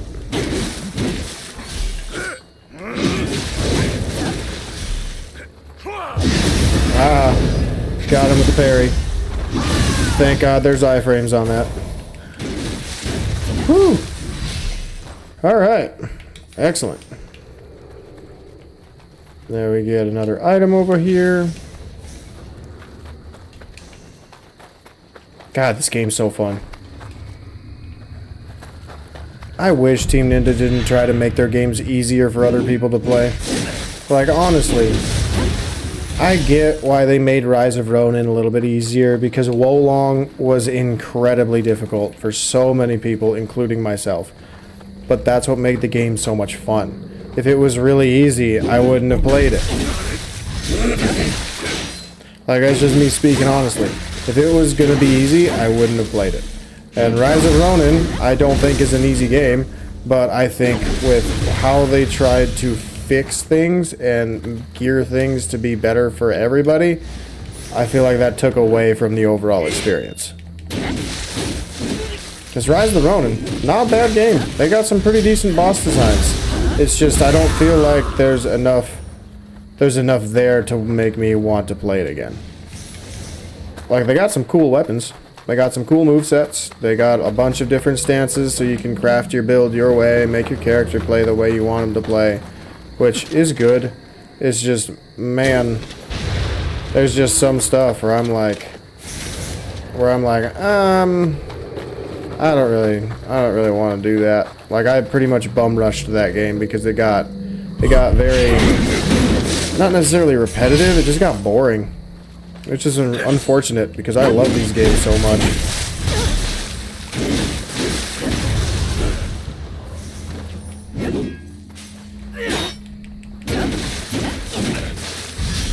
Ah, got him with the parry. Thank God there's iframes on that. Whew. Alright. Excellent. There we get another item over here. God, this game's so fun. I wish Team Ninja didn't try to make their games easier for other people to play. Like, honestly, I get why they made Rise of Ronin a little bit easier, because Wolong was incredibly difficult for so many people, including myself. But that's what made the game so much fun. If it was really easy, I wouldn't have played it. Like, that's just me speaking honestly. If it was going to be easy, I wouldn't have played it. And Rise of Ronin, I don't think is an easy game, but I think with how they tried to fix things and gear things to be better for everybody, I feel like that took away from the overall experience. Because Rise of the Ronin, not a bad game. They got some pretty decent boss designs. It's just I don't feel like there's enough there to make me want to play it again. Like, they got some cool weapons. They got some cool movesets. They got a bunch of different stances so you can craft your build your way, make your character play the way you want him to play, which is good. It's just, man, there's just some stuff where I'm like, I don't really want to do that. Like, I pretty much bum rushed that game because it got very, not necessarily repetitive, it just got boring. Which is unfortunate because I love these games so much.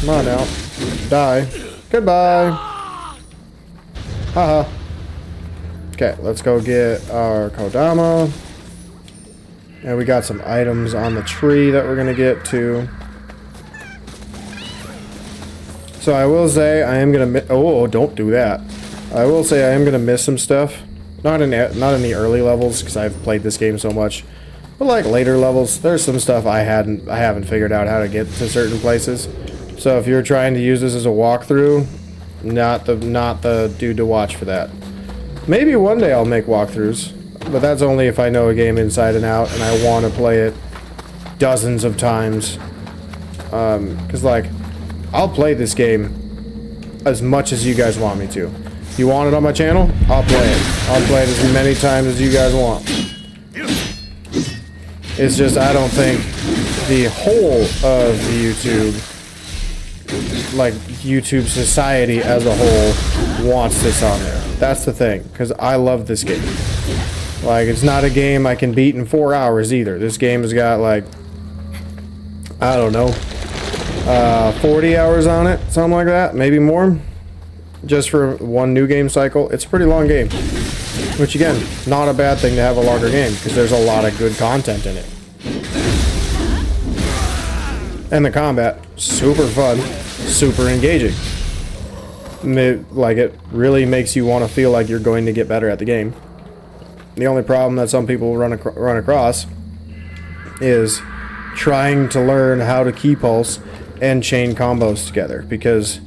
Come on now. Die. Goodbye. Haha. Okay, let's go get our Kodama. And we got some items on the tree that we're gonna get to. So I will say I am gonna oh, don't do that. I will say I am gonna miss some stuff. Not in the early levels because I've played this game so much, but like later levels, there's some stuff I haven't figured out how to get to certain places. So if you're trying to use this as a walkthrough, not the dude to watch for that. Maybe one day I'll make walkthroughs, but that's only if I know a game inside and out and I want to play it dozens of times. Because like, I'll play this game as much as you guys want me to. If you want it on my channel, I'll play it. I'll play it as many times as you guys want. It's just I don't think the whole of the YouTube, like YouTube society as a whole, wants this on there. That's the thing, because I love this game. Like, it's not a game I can beat in 4 hours either. This game has got like, I don't know, 40 hours on it, something like that, maybe more. Just for one new game cycle. It's a pretty long game. Which again, not a bad thing to have a longer game, because there's a lot of good content in it. And the combat, super fun, super engaging. It really makes you want to feel like you're going to get better at the game. The only problem that some people run across is trying to learn how to key pulse and chain combos together, because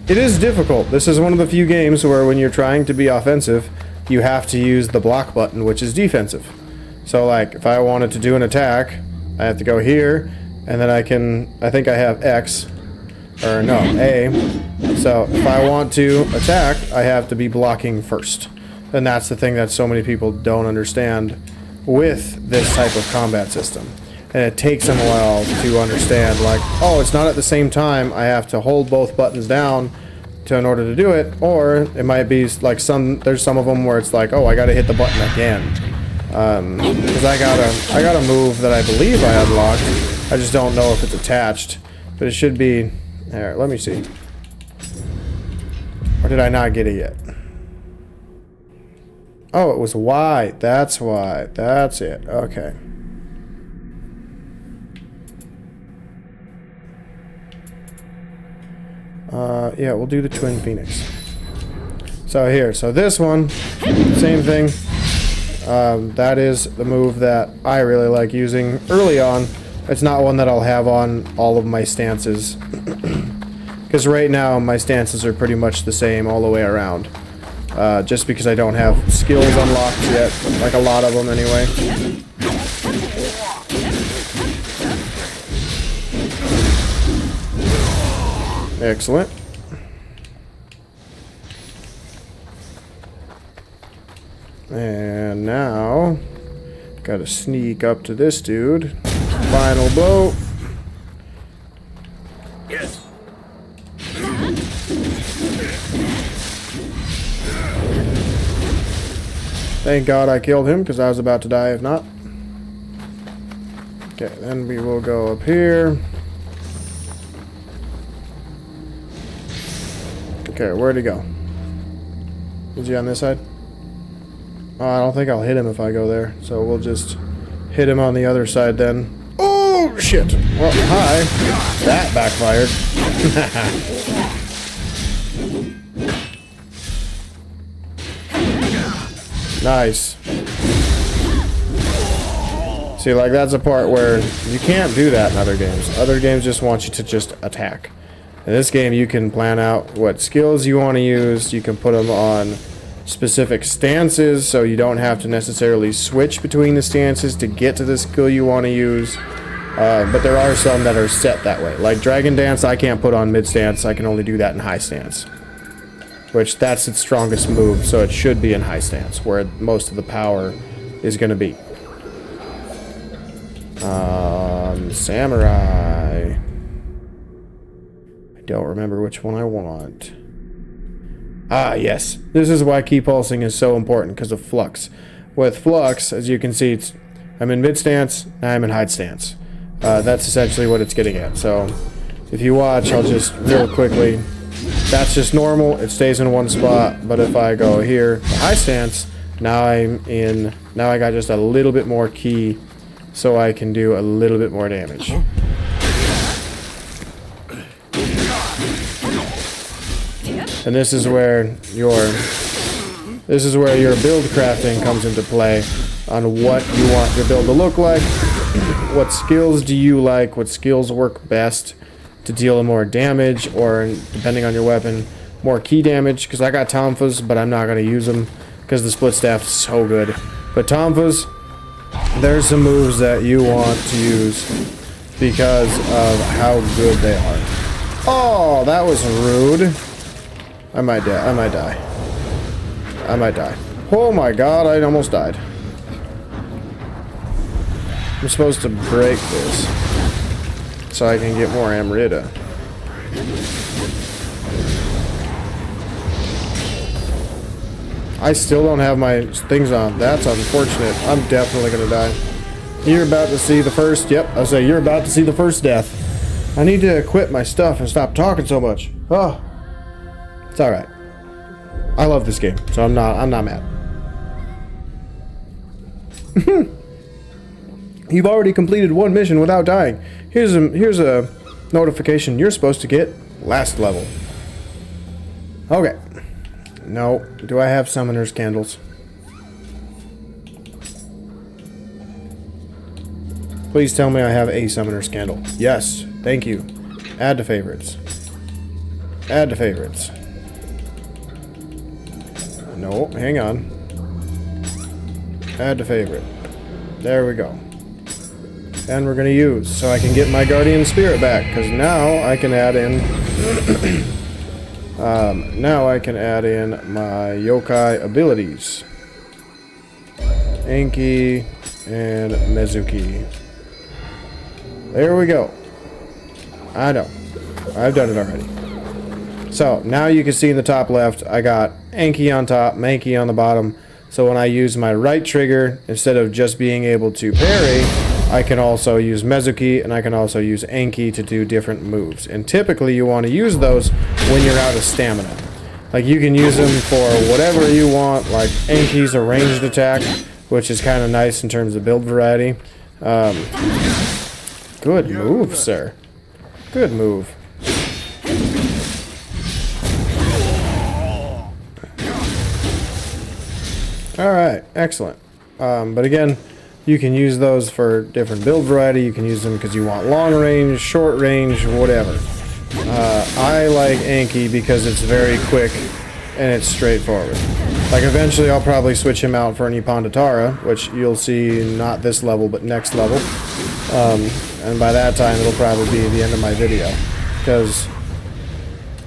it is difficult. This is one of the few games where when you're trying to be offensive, you have to use the block button, which is defensive. So like, if I wanted to do an attack, I have to go here, and then I think I have X, or no, A. So if I want to attack, I have to be blocking first. And that's the thing that so many people don't understand with this type of combat system. And it takes them a while to understand, like, oh, it's not at the same time, I have to hold both buttons down in order to do it, or it might be like there's some of them where it's like, oh, I gotta hit the button again. Because I got a move that I believe I unlocked. I just don't know if it's attached. But it should be... There, let me see. Or did I not get it yet? Oh, it was Y. That's why. That's it. Okay. Yeah, we'll do the Twin Phoenix. So here, so this one, same thing. That is the move that I really like using early on. It's not one that I'll have on all of my stances. Because right now, my stances are pretty much the same all the way around. Just because I don't have skills unlocked yet, like a lot of them anyway. Excellent. And now, gotta sneak up to this dude. Final blow. Yes. Thank God I killed him, because I was about to die if not. Okay, then we will go up here. Okay, where'd he go? Is he on this side? Oh, I don't think I'll hit him if I go there, so we'll just hit him on the other side then. Oh, shit! Well, hi. That backfired. Nice. See, like, that's a part where you can't do that in other games. Other games just want you to just attack. In this game, you can plan out what skills you want to use. You can put them on specific stances, so you don't have to necessarily switch between the stances to get to the skill you want to use. But there are some that are set that way. Like Dragon Dance, I can't put on mid stance. I can only do that in high stance. Which, that's its strongest move, so it should be in high stance, where most of the power is going to be. Samurai. I don't remember which one I want. Ah, yes. This is why key pulsing is so important, because of flux. With flux, as you can see, I'm in mid stance, now I'm in high stance. That's essentially what it's getting at. So, if you watch, I'll just real quickly. That's just normal, it stays in one spot, but if I go here, to high stance, now I got just a little bit more key, so I can do a little bit more damage. And this is where your build crafting comes into play on what you want your build to look like, what skills do you like, what skills work best to deal more damage, or depending on your weapon, more key damage, because I got Tonfas, but I'm not going to use them because the split staff is so good. But Tonfas, there's some moves that you want to use because of how good they are. Oh, that was rude. I might die. I might die. I might die. Oh my god, I almost died. I'm supposed to break this so I can get more Amrita. I still don't have my things on. That's unfortunate. I'm definitely gonna die. You're about to see the first... Yep, I say you're about to see the first death. I need to quit my stuff and stop talking so much. Oh. It's alright. I love this game, so I'm not mad. You've already completed one mission without dying. Here's a notification you're supposed to get last level. Okay. No. Do I have summoner's candles? Please tell me I have a summoner's candle. Yes. Thank you. Add to favorites. Add to favorites. No. Hang on. Add to favorite. There we go. And we're gonna use so I can get my guardian spirit back, because now I can add in now I can add in my yokai abilities. Enki and Mezuki. There we go. I know. I've done it already. So now you can see in the top left I got Enki on top, Mankey on the bottom. So when I use my right trigger, instead of just being able to parry, I can also use Mezuki, and I can also use Enki to do different moves. And typically you want to use those when you're out of stamina. Like, you can use them for whatever you want, like Enki's a ranged attack, which is kind of nice in terms of build variety. Good move, sir. Good move. Alright, excellent. But again, you can use those for different build variety. You can use them because you want long range, short range, whatever. I like Enki because it's very quick and it's straightforward. Like, eventually I'll probably switch him out for an Ipandatara, which you'll see not this level, but next level. And by that time, it'll probably be the end of my video. Because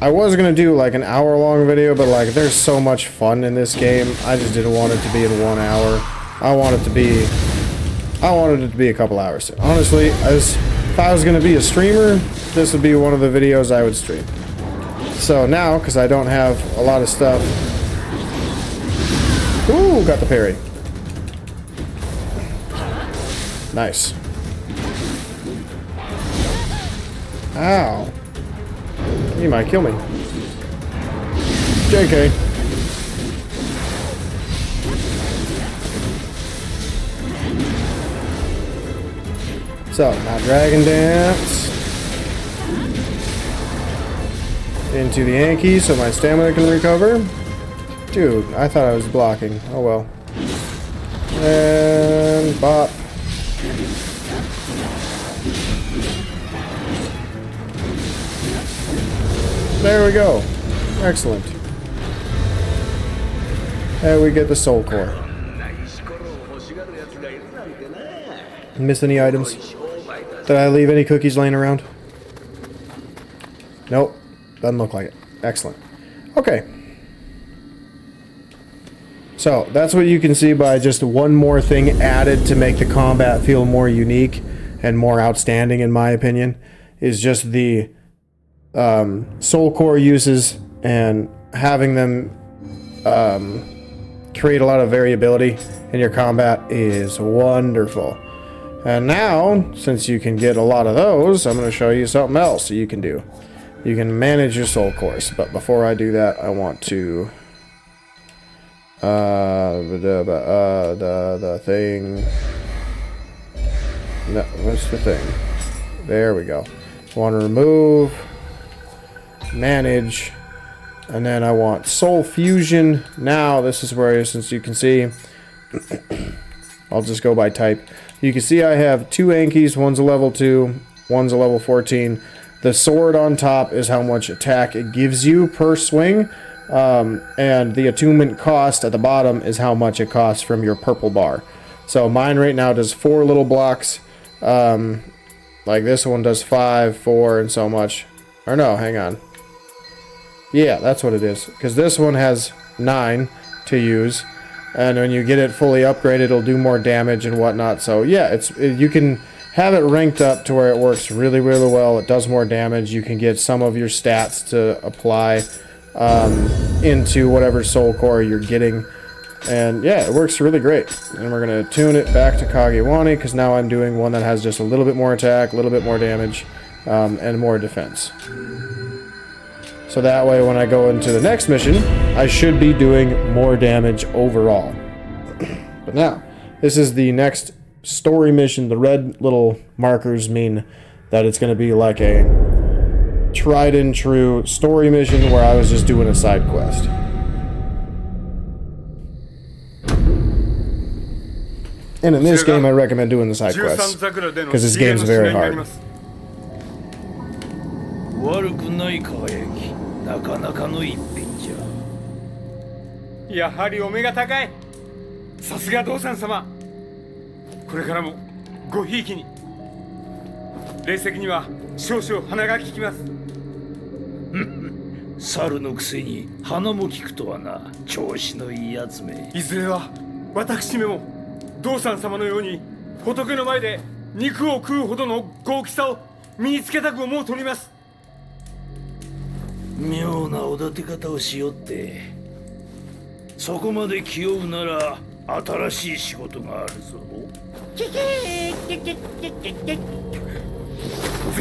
I was going to do like an hour-long video, but like, there's so much fun in this game. I just didn't want it to be in 1 hour. I wanted it to be a couple hours. Honestly, if I was going to be a streamer, this would be one of the videos I would stream. So now, because I don't have a lot of stuff... Ooh, got the parry. Nice. Ow. You might kill me. JK. So, now Dragon Dance. Into the Yankee so my stamina can recover. Dude, I thought I was blocking. Oh well. And bop. There we go. Excellent. And we get the soul core. Miss any items? Did I leave any cookies laying around? Nope. Doesn't look like it. Excellent. Okay. So, that's what you can see by just one more thing added to make the combat feel more unique and more outstanding, in my opinion, is just the soul core uses and having them create a lot of variability in your combat is wonderful. And now, since you can get a lot of those, I'm going to show you something else that you can do. You can manage your soul cores, but before I do that, I want to the thing. No, what's the thing? There we go. Want to remove, manage, and then I want soul fusion. Now this is where, since you can see, I'll just go by type. You can see I have two Ankis. One's a level 2, one's a level 14. The sword on top is how much attack it gives you per swing. And the attunement cost at the bottom is how much it costs from your purple bar. So mine right now does 4 little blocks. Like this one does 5, 4, and so much. Or no, hang on. Yeah, that's what it is. Because this one has 9 to use. And when you get it fully upgraded, it'll do more damage and whatnot. So yeah, you can have it ranked up to where it works really, really well. It does more damage. You can get some of your stats to apply into whatever soul core you're getting. And yeah, it works really great. And we're going to tune it back to Kagewani, because now I'm doing one that has just a little bit more attack, a little bit more damage, and more defense. So that way when I go into the next mission, I should be doing more damage overall. But now, this is the next story mission. The red little markers mean that it's going to be like a tried and true story mission where I was just doing a side quest. And in this game, I recommend doing the side quests, because this game's very hard. 悪くない輝き、なかなかの一品じゃ。やはりお目が高い。さすが道産様。これからもごひいきに。霊石には少々鼻が利きます。猿のくせに鼻も利くとはな、調子のいいやつめ。いずれは私めも道産様のように仏の前で肉を食うほどの豪気さを身につけたく思うとります。妙なおだて方をしよって、そこまで気負うなら新しい仕事があるぞ。ぜ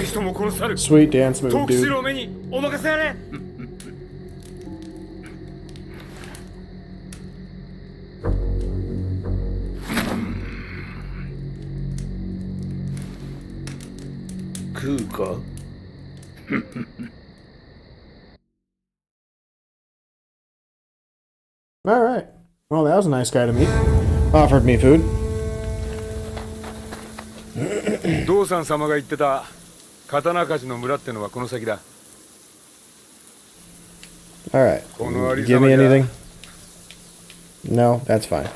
ひともこの猿、 Sweet dance move, トーク dude. シロー目にお任せあれ。食うかAlright. Well, that was a nice guy to meet. Offered me food. 道産様が言ってた刀鍛冶の村ってのはこの先だ。 Alright. Give me anything? No, that's fine.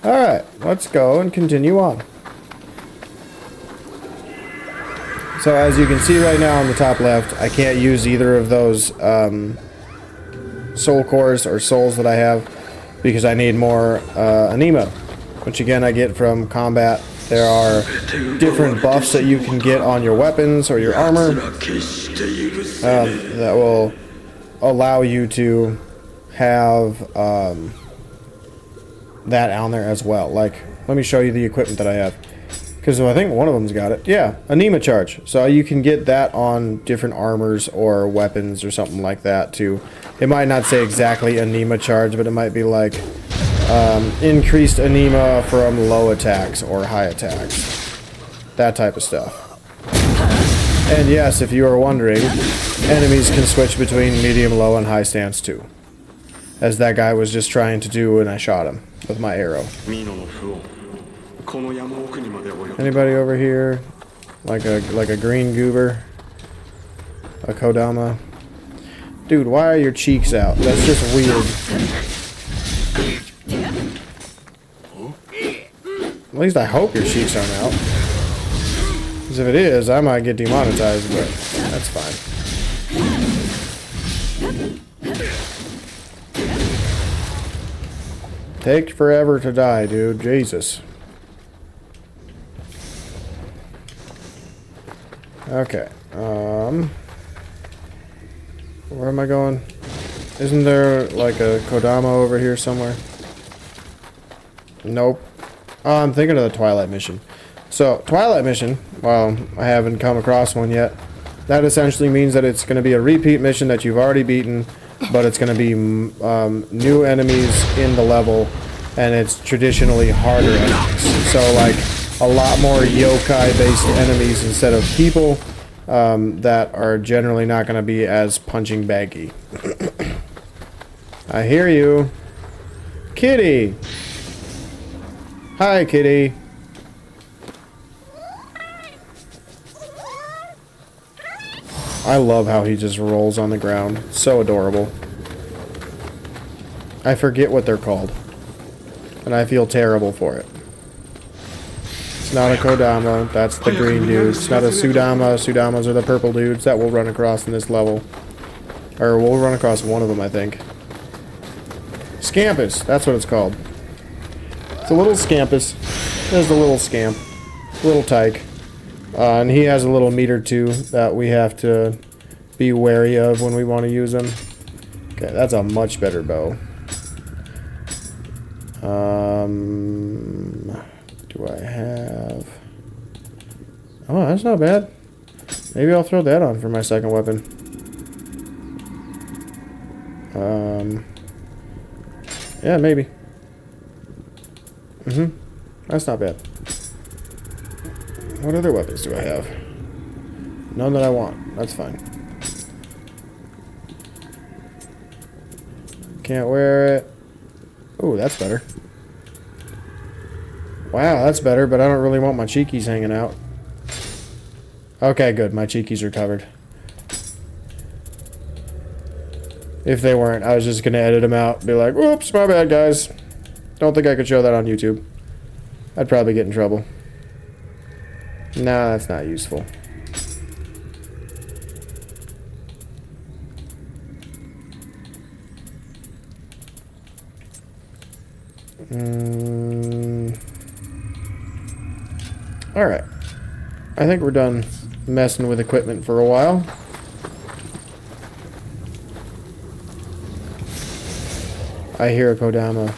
Alright, let's go and continue on. So as you can see right now on the top left, I can't use either of those soul cores or souls that I have, because I need more anima, which again I get from combat. There are different buffs that you can get on your weapons or your armor that will allow you to have that on there as well. Like, let me show you the equipment that I have, because I think one of them's got it. Yeah, anima charge. So you can get that on different armors or weapons or something like that too. It might not say exactly anima charge, but it might be like increased anima from low attacks or high attacks. That type of stuff. And yes, if you are wondering, enemies can switch between medium, low, and high stance too. As that guy was just trying to do when I shot him with my arrow. Anybody over here? Like a green goober? A Kodama? Dude, why are your cheeks out? That's just weird. At least I hope your cheeks aren't out. Because if it is, I might get demonetized, but that's fine. Take forever to die, dude. Jesus. Okay. Where am I going? Isn't there like a Kodama over here somewhere? Nope. Oh, I'm thinking of the Twilight mission. So, Twilight mission, well, I haven't come across one yet. That essentially means that it's going to be a repeat mission that you've already beaten, but it's going to be new enemies in the level, and it's traditionally harder enemies. So, like, a lot more yokai-based enemies instead of people that are generally not going to be as punching baggy. I hear you. Kitty! Hi, kitty. I love how he just rolls on the ground. So adorable. I forget what they're called. And I feel terrible for it. It's not a Kodama. That's the green dude. It's not a Sudama. Sudamas are the purple dudes that we'll run across in this level. Or we'll run across one of them, I think. Scampus, that's what it's called. It's a little scampus. There's the little scamp. Little tyke. And he has a little meter too that we have to be wary of when we want to use him. Okay, that's a much better bow. Do I have... Oh, that's not bad. Maybe I'll throw that on for my second weapon. Yeah, maybe. That's not bad. What other weapons do I have? None that I want. That's fine. Can't wear it. Oh, that's better. Wow, that's better, but I don't really want my cheekies hanging out. Okay, good. My cheekies are covered. If they weren't, I was just going to edit them out. Be like, whoops, my bad, guys. Don't think I could show that on YouTube. I'd probably get in trouble. Nah, that's not useful. Alright. I think we're done messing with equipment for a while. I hear a Kodama.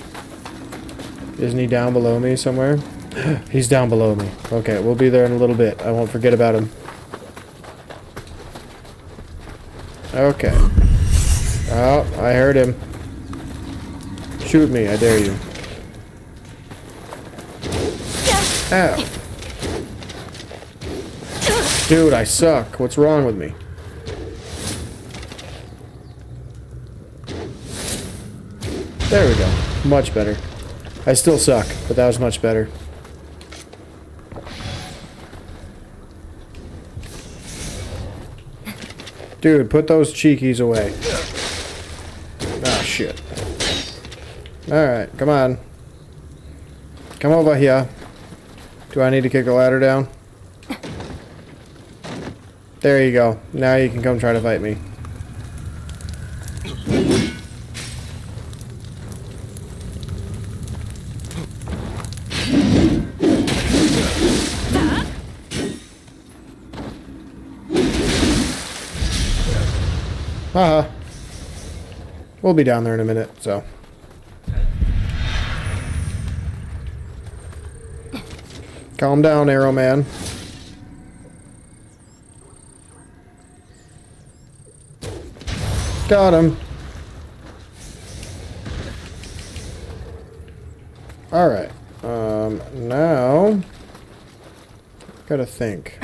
Isn't he down below me somewhere? He's down below me. Okay, we'll be there in a little bit. I won't forget about him. Okay. Oh, I heard him. Shoot me, I dare you. Ow. Dude, I suck. What's wrong with me? There we go. Much better. I still suck, but that was much better. Dude, put those cheekies away. Ah, shit. Alright, come on. Come over here. Do I need to kick the ladder down? There you go. Now you can come try to fight me. Haha. We'll be down there in a minute, so. Calm down, Arrow Man. Got him. Alright. Now... Gotta think.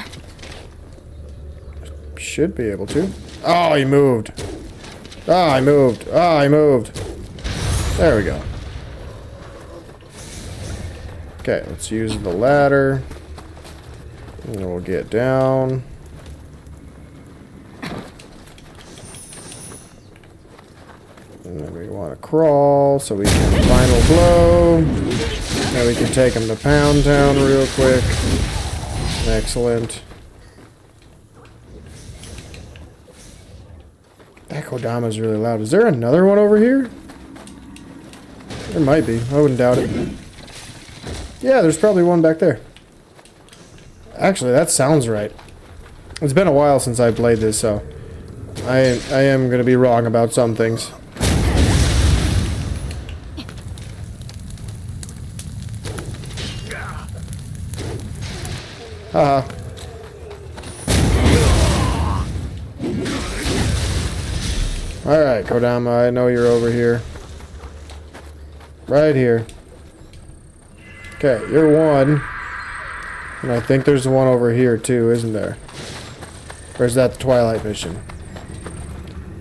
Should be able to. Oh, he moved. Oh, I moved. Oh, I moved. There we go. Okay, let's use the ladder. And we'll get down. And then we want to crawl so we can final blow. Now we can take him to Pound Town real quick. Excellent. That Kodama's really loud. Is there another one over here? There might be. I wouldn't doubt it. Yeah, there's probably one back there. Actually, that sounds right. It's been a while since I played this, so I am going to be wrong about some things. Haha. Alright, Kodama, I know you're over here. Right here. Okay, you're one. And I think there's one over here too, isn't there? Or is that the Twilight mission?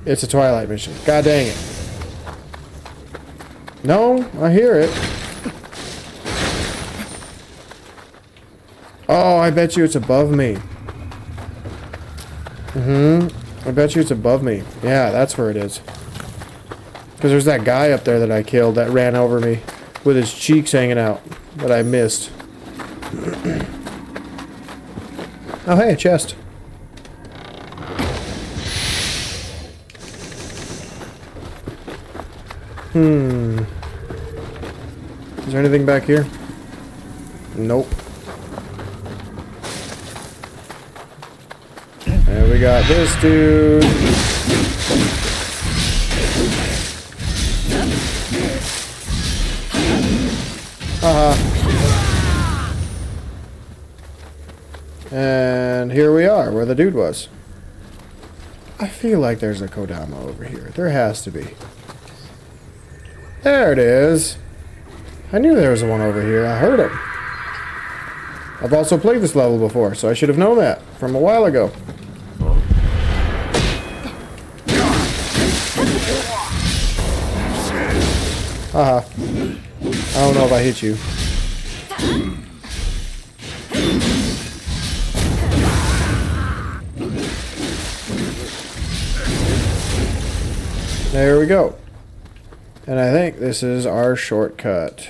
It's a Twilight mission. God dang it. No, I hear it. Oh, I bet you it's above me. I bet you it's above me. Yeah, that's where it is. Because there's that guy up there that I killed that ran over me with his cheeks hanging out that I missed. Oh, hey, a chest. Is there anything back here? Nope. And we got this dude. And here we are, where the dude was. I feel like there's a Kodama over here. There has to be. There it is. I knew there was one over here. I heard him. I've also played this level before, so I should have known that from a while ago. Haha. I don't know if I hit you. There we go. And I think this is our shortcut.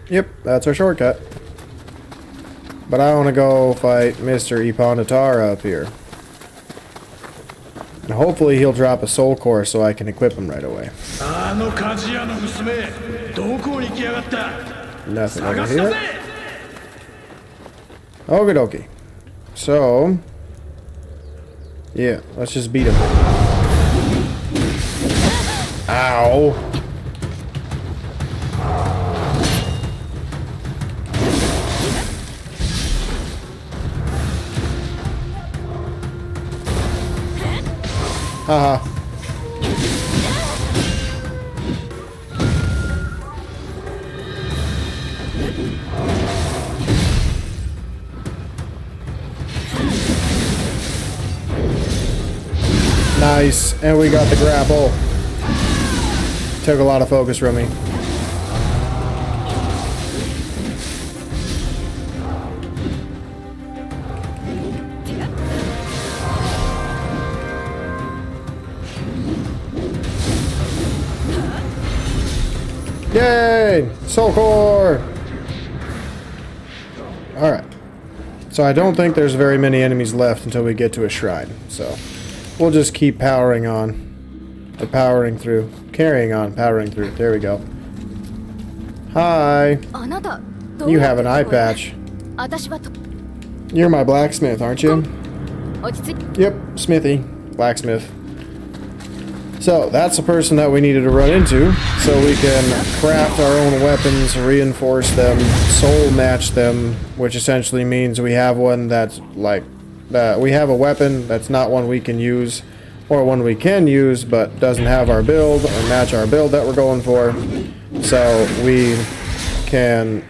Yep, that's our shortcut. But I want to go fight Mr. Iponatara up here. And hopefully he'll drop a soul core so I can equip him right away. Nothing over here. Okie dokie. So... yeah, let's just beat him. Ow. Haha. Nice, and we got the grapple. Took a lot of focus from me. Yay! Soul core! Alright. So I don't think there's very many enemies left until we get to a shrine, so... we'll just keep powering on. Or powering through. Carrying on, powering through. There we go. Hi. You have an eye patch. You're my blacksmith, aren't you? Yep, Smithy. Blacksmith. So, that's the person that we needed to run into, so we can craft our own weapons, reinforce them, soul match them, which essentially means we have one that's like... we have a weapon that's not one we can use, or one we can use, but doesn't have our build, or match our build that we're going for. So, we can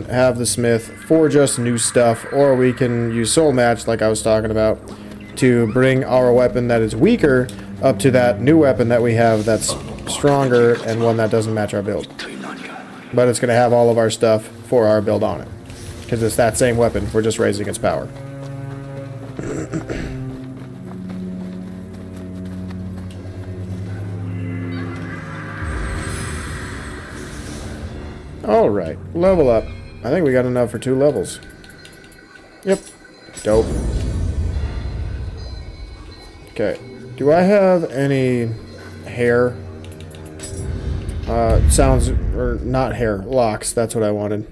have the smith forge us new stuff, or we can use soul match, like I was talking about, to bring our weapon that is weaker up to that new weapon that we have that's stronger and one that doesn't match our build. But it's going to have all of our stuff for our build on it. Because it's that same weapon, we're just raising its power. Alright, level up. I think we got enough for 2 levels. Yep. Dope. Okay. Do I have any hair? Sounds... or not hair. Locks. That's what I wanted.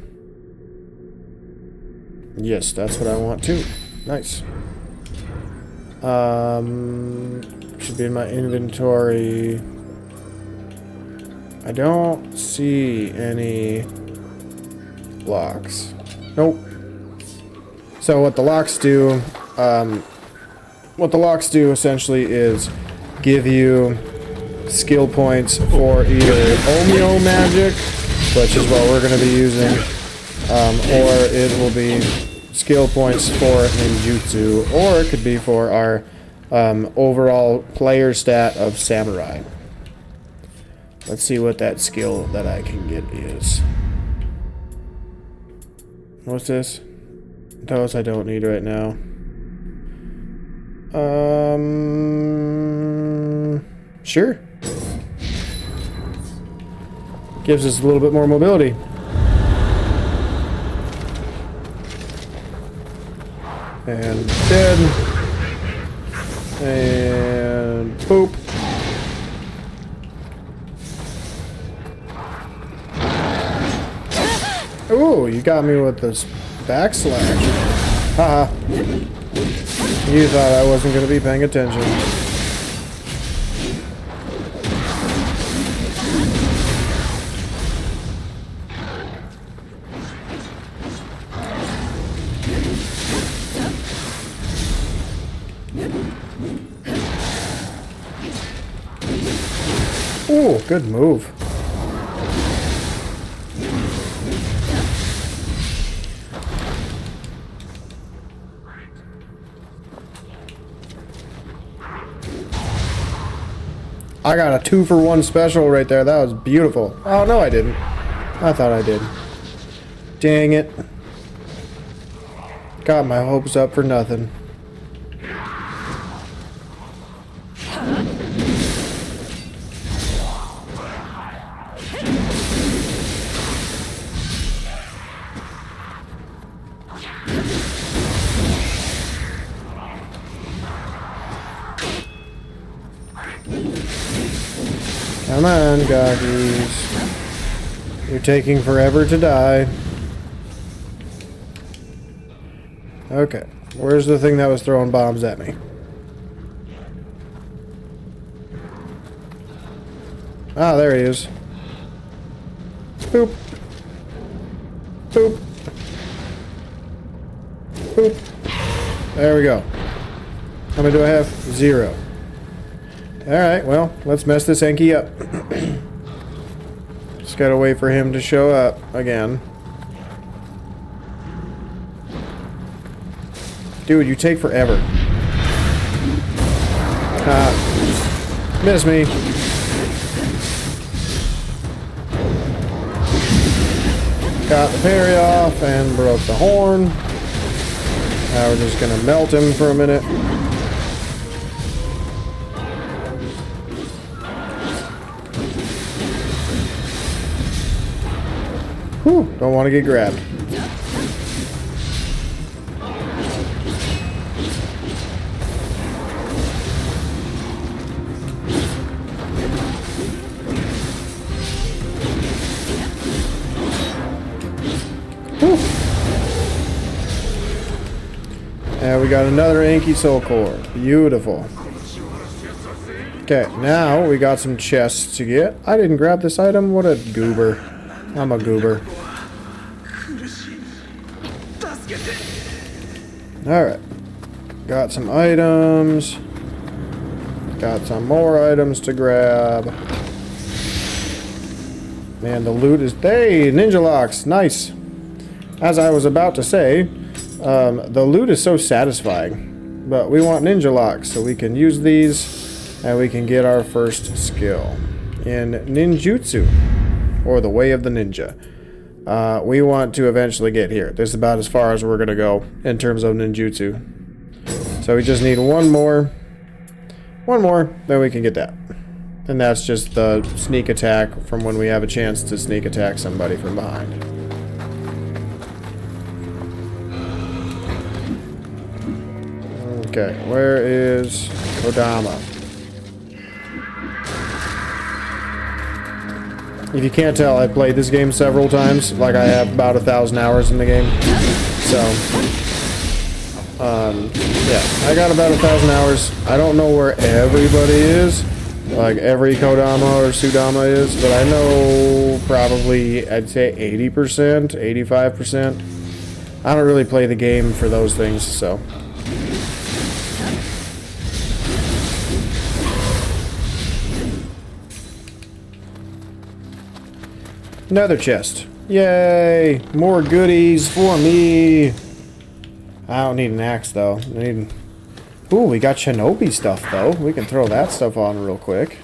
Yes, that's what I want too. Nice. Should be in my inventory. I don't see any locks. Nope. So what the locks do, essentially is give you skill points for either Omeo magic, which is what we're going to be using, or it will be skill points for ninjutsu, or it could be for our overall player stat of samurai. Let's see what that skill that I can get is. What's this? Those I don't need right now. Sure. Gives us a little bit more mobility. And dead. And boop. Ooh, you got me with this backslash. Haha. You thought I wasn't going to be paying attention. Ooh, good move. I got a 2-for-1 special right there. That was beautiful. Oh, no, I didn't. I thought I did. Dang it. Got my hopes up for nothing. Come on, goggies. You're taking forever to die. Okay. Where's the thing that was throwing bombs at me? Ah, there he is. Boop. Boop. Boop. There we go. How many do I have? 0. Alright, well, let's mess this Enki up. Just gotta wait for him to show up again. Dude, you take forever. Miss me. Got the parry off and broke the horn. Now we're just gonna melt him for a minute. Whew, don't want to get grabbed. Whew. And we got another Anki Soul Core. Beautiful. Okay, now we got some chests to get. I didn't grab this item. What a goober. I'm a goober. Alright. Got some items. Got some more items to grab. Man, the loot is... Hey, ninja locks. Nice. As I was about to say, the loot is so satisfying. But we want ninja locks, so we can use these, and we can get our first skill in ninjutsu. Or the way of the ninja. We want to eventually get here. This is about as far as we're going to go in terms of ninjutsu. So we just need one more. One more, then we can get that. And that's just the sneak attack from when we have a chance to sneak attack somebody from behind. Okay, where is Kodama? If you can't tell, I've played this game several times. Like, I have about 1,000 hours in the game. So, yeah, I got about 1,000 hours. I don't know where everybody is. Like, every Kodama or Sudama is. But I know probably, I'd say 80%, 85%. I don't really play the game for those things, so... Another chest. Yay! More goodies for me! I don't need an axe, though. I need... Ooh, we got shinobi stuff, though. We can throw that stuff on real quick.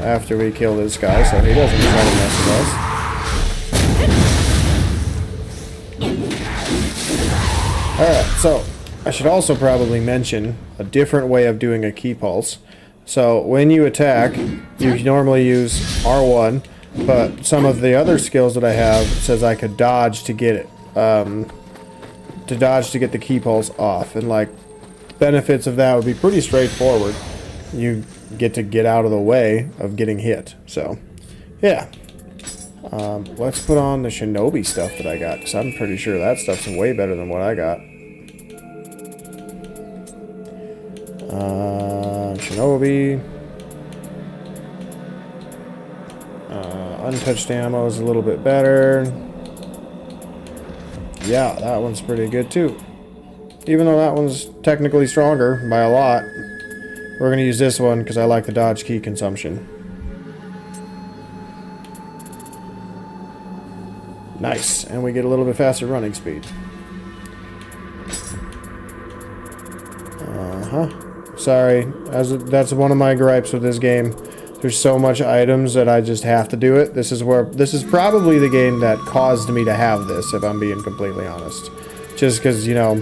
After we kill this guy, so he doesn't try to mess with us. Alright, so... I should also probably mention a different way of doing a ki pulse. So, when you attack, you normally use R1... But some of the other skills that I have says I could dodge to get it, to dodge to get the ki pulse off. And like, benefits of that would be pretty straightforward. You get out of the way of getting hit. So, yeah. Let's put on the shinobi stuff that I got, because I'm pretty sure that stuff's way better than what I got. Shinobi. Untouched ammo is a little bit better. Yeah, that one's pretty good too. Even though that one's technically stronger by a lot. We're going to use this one because I like the dodge key consumption. Nice. And we get a little bit faster running speed. Sorry. That's one of my gripes with this game. There's so much items that I just have to do it. This is probably the game that caused me to have this, if I'm being completely honest. Just because, you know,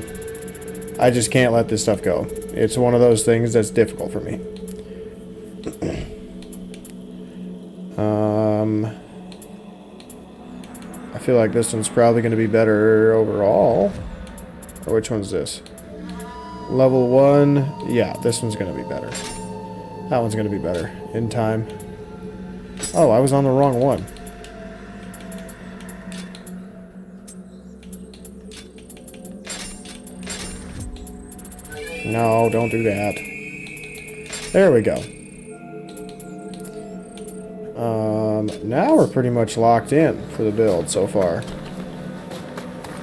I just can't let this stuff go. It's one of those things that's difficult for me. I feel like this one's probably going to be better overall. Or which one's this? Level 1. Yeah, this one's going to be better. That one's going to be better in time. Oh, I was on the wrong one. No, don't do that. There we go. Now we're pretty much locked in for the build so far.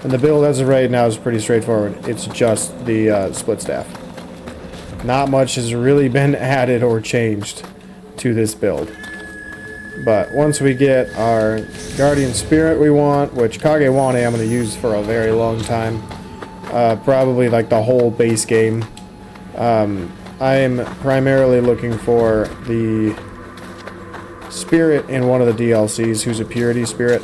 And the build as of right now is pretty straightforward. It's just the split staff. Not much has really been added or changed to this build. But once we get our Guardian Spirit we want, which Kagewane I'm going to use for a very long time. Probably like the whole base game. I am primarily looking for the spirit in one of the DLCs who's a purity spirit.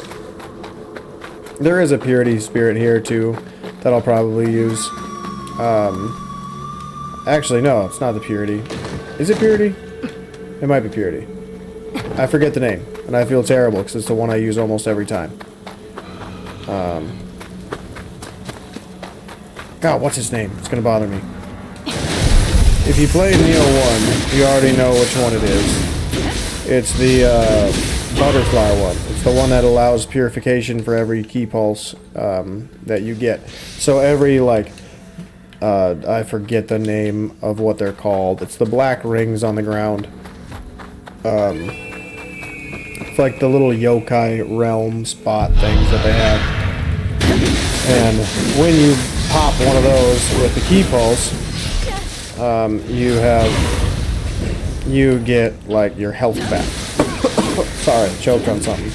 There is a purity spirit here too that I'll probably use. Actually, no, it's not the purity. Is it purity? It might be purity. I forget the name, and I feel terrible because it's the one I use almost every time. God, what's his name? It's gonna bother me. If you played Nioh 1, you already know which one it is. It's the butterfly one. It's the one that allows purification for every key pulse that you get. So every, like, I forget the name of what they're called. It's the black rings on the ground. It's like the little yokai realm spot things that they have. And when you pop one of those with the key pulse, you get like your health back. Sorry, I choked on something.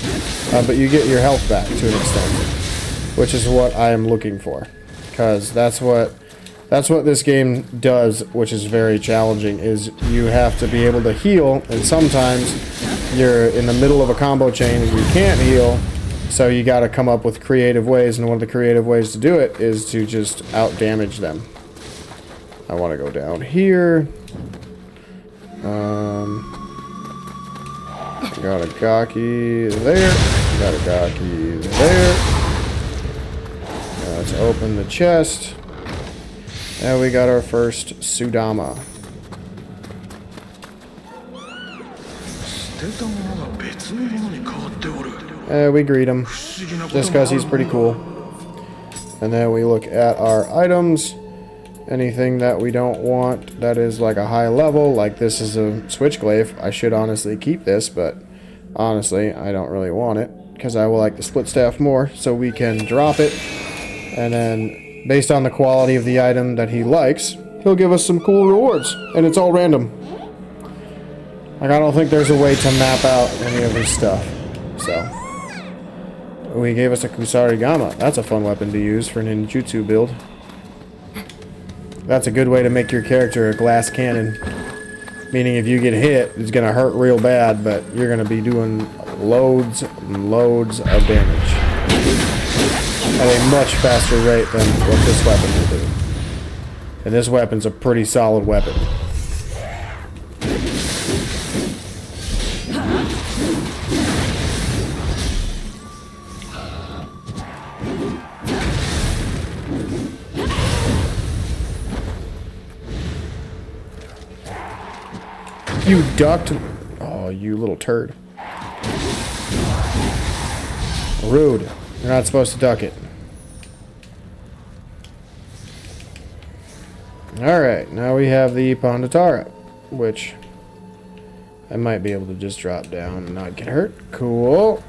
But you get your health back to an extent, which is what I am looking for, because that's what this game does, which is very challenging. Is you have to be able to heal, and sometimes you're in the middle of a combo chain and you can't heal. So you got to come up with creative ways, and one of the creative ways to do it is to just out-damage them. I want to go down here. Got a Gaki there. Got a Gaki there. Let's open the chest. And we got our first Sudama. We greet him, just because he's pretty cool. And then we look at our items. Anything that we don't want that is like a high level, like this is a Switchglaive. I should honestly keep this, but honestly, I don't really want it, because I will like the split staff more, so we can drop it. And then, based on the quality of the item that he likes, he'll give us some cool rewards. And it's all random. Like, I don't think there's a way to map out any of this stuff. So, we gave us a Kusarigama. That's a fun weapon to use for a ninjutsu build. That's a good way to make your character a glass cannon. Meaning if you get hit, it's going to hurt real bad, but you're going to be doing loads and loads of damage. At a much faster rate than what this weapon will do. And this weapon's a pretty solid weapon. You ducked. Oh, you little turd. Rude. You're not supposed to duck it. Alright, now we have the Pandatara, which I might be able to just drop down and not get hurt. Cool.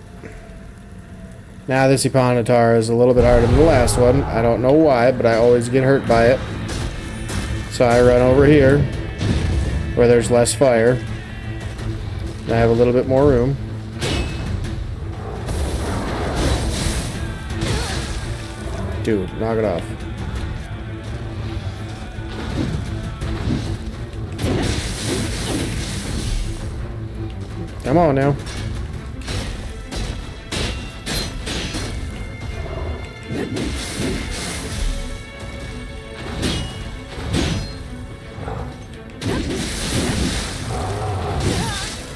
Now this Ipanatara is a little bit harder than the last one. I don't know why, but I always get hurt by it. So I run over here, where there's less fire. And I have a little bit more room. Dude, knock it off. Come on now.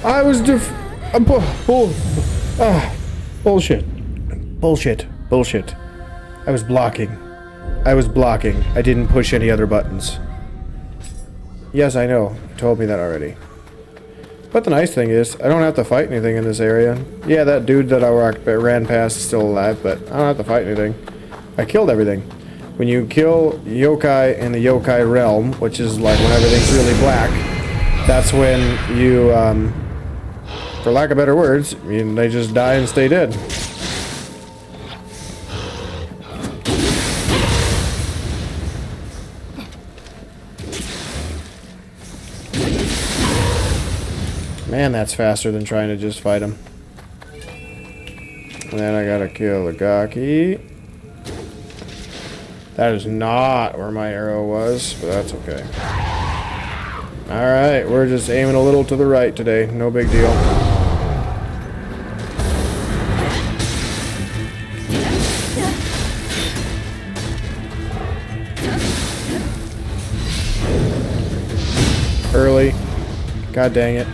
I was bullshit. Bullshit. I was blocking. I didn't push any other buttons. Yes, I know. You told me that already. But the nice thing is, I don't have to fight anything in this area. Yeah, that dude that I ran past is still alive, but I don't have to fight anything. I killed everything. When you kill yokai in the yokai realm, which is like when everything's really black, that's when you, for lack of better words, I mean, they just die and stay dead. Man, that's faster than trying to just fight him. And then I gotta kill the Gaki. That is not where my arrow was, but that's okay. Alright, we're just aiming a little to the right today. No big deal. Early. God dang it.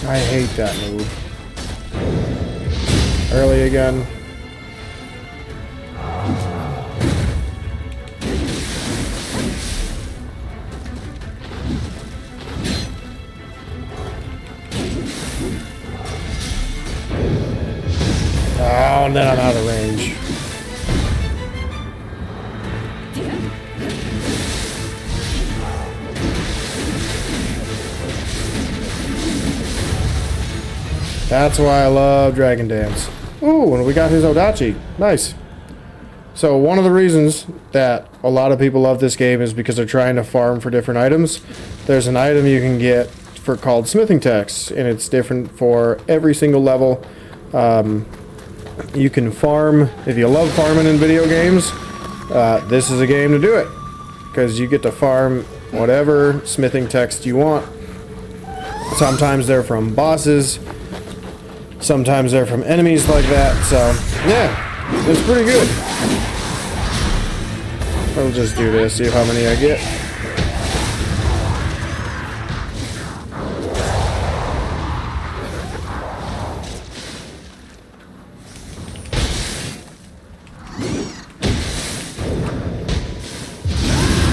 I hate that move. Early again. Oh, and then I'm out of range. That's why I love Dragon Dance. Ooh, and we got his Odachi. Nice. So one of the reasons that a lot of people love this game is because they're trying to farm for different items. There's an item you can get for called smithing text, and it's different for every single level. You can farm, if you love farming in video games, this is a game to do it. Because you get to farm whatever smithing text you want. Sometimes they're from bosses. Sometimes they're from enemies like that, so yeah, it's pretty good. I'll just do this, see how many I get.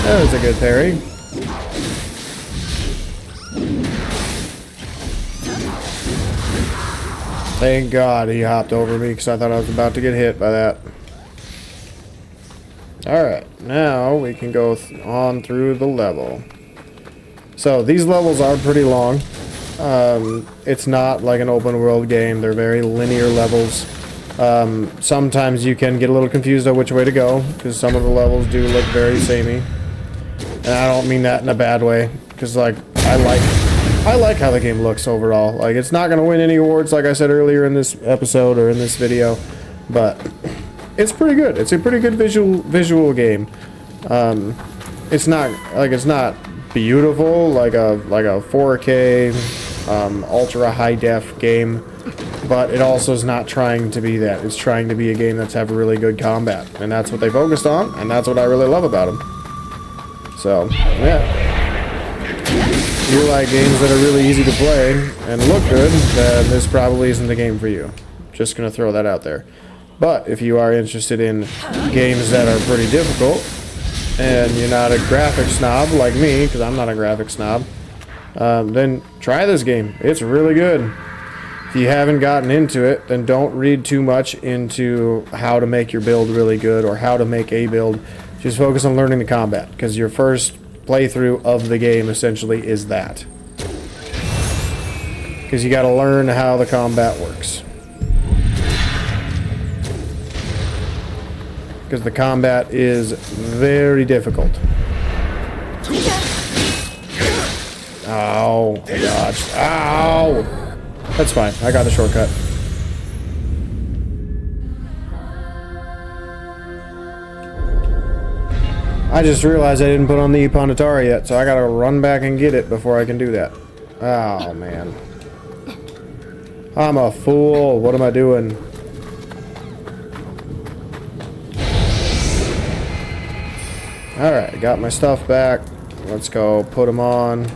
That was a good parry. Thank God he hopped over me because I thought I was about to get hit by that. Alright, now we can go on through the level. So these levels are pretty long. It's not like an open world game. They're very linear levels. Sometimes you can get a little confused on which way to go because some of the levels do look very samey. And I don't mean that in a bad way because like I like how the game looks overall. Like, it's not going to win any awards, like I said earlier in this episode or in this video, but it's pretty good. It's a pretty good visual game. It's not beautiful like a 4K ultra high def game, but it also is not trying to be that. It's trying to be a game that's have really good combat, and that's what they focused on, and that's what I really love about them. So yeah. If you like games that are really easy to play and look good, then this probably isn't the game for you. Just gonna throw that out there. But if you are interested in games that are pretty difficult, and you're not a graphic snob like me, because I'm not a graphic snob, then try this game. It's really good. If you haven't gotten into it, then don't read too much into how to make your build really good or how to make a build. Just focus on learning the combat, because your first playthrough of the game essentially is that. Because you got to learn how the combat works. Because the combat is very difficult. Ow. Dodged. Ow. That's fine. I got the shortcut. I just realized I didn't put on the Ipanatara yet, so I gotta run back and get it before I can do that. Oh, man. I'm a fool. What am I doing? Alright, got my stuff back. Let's go put them on.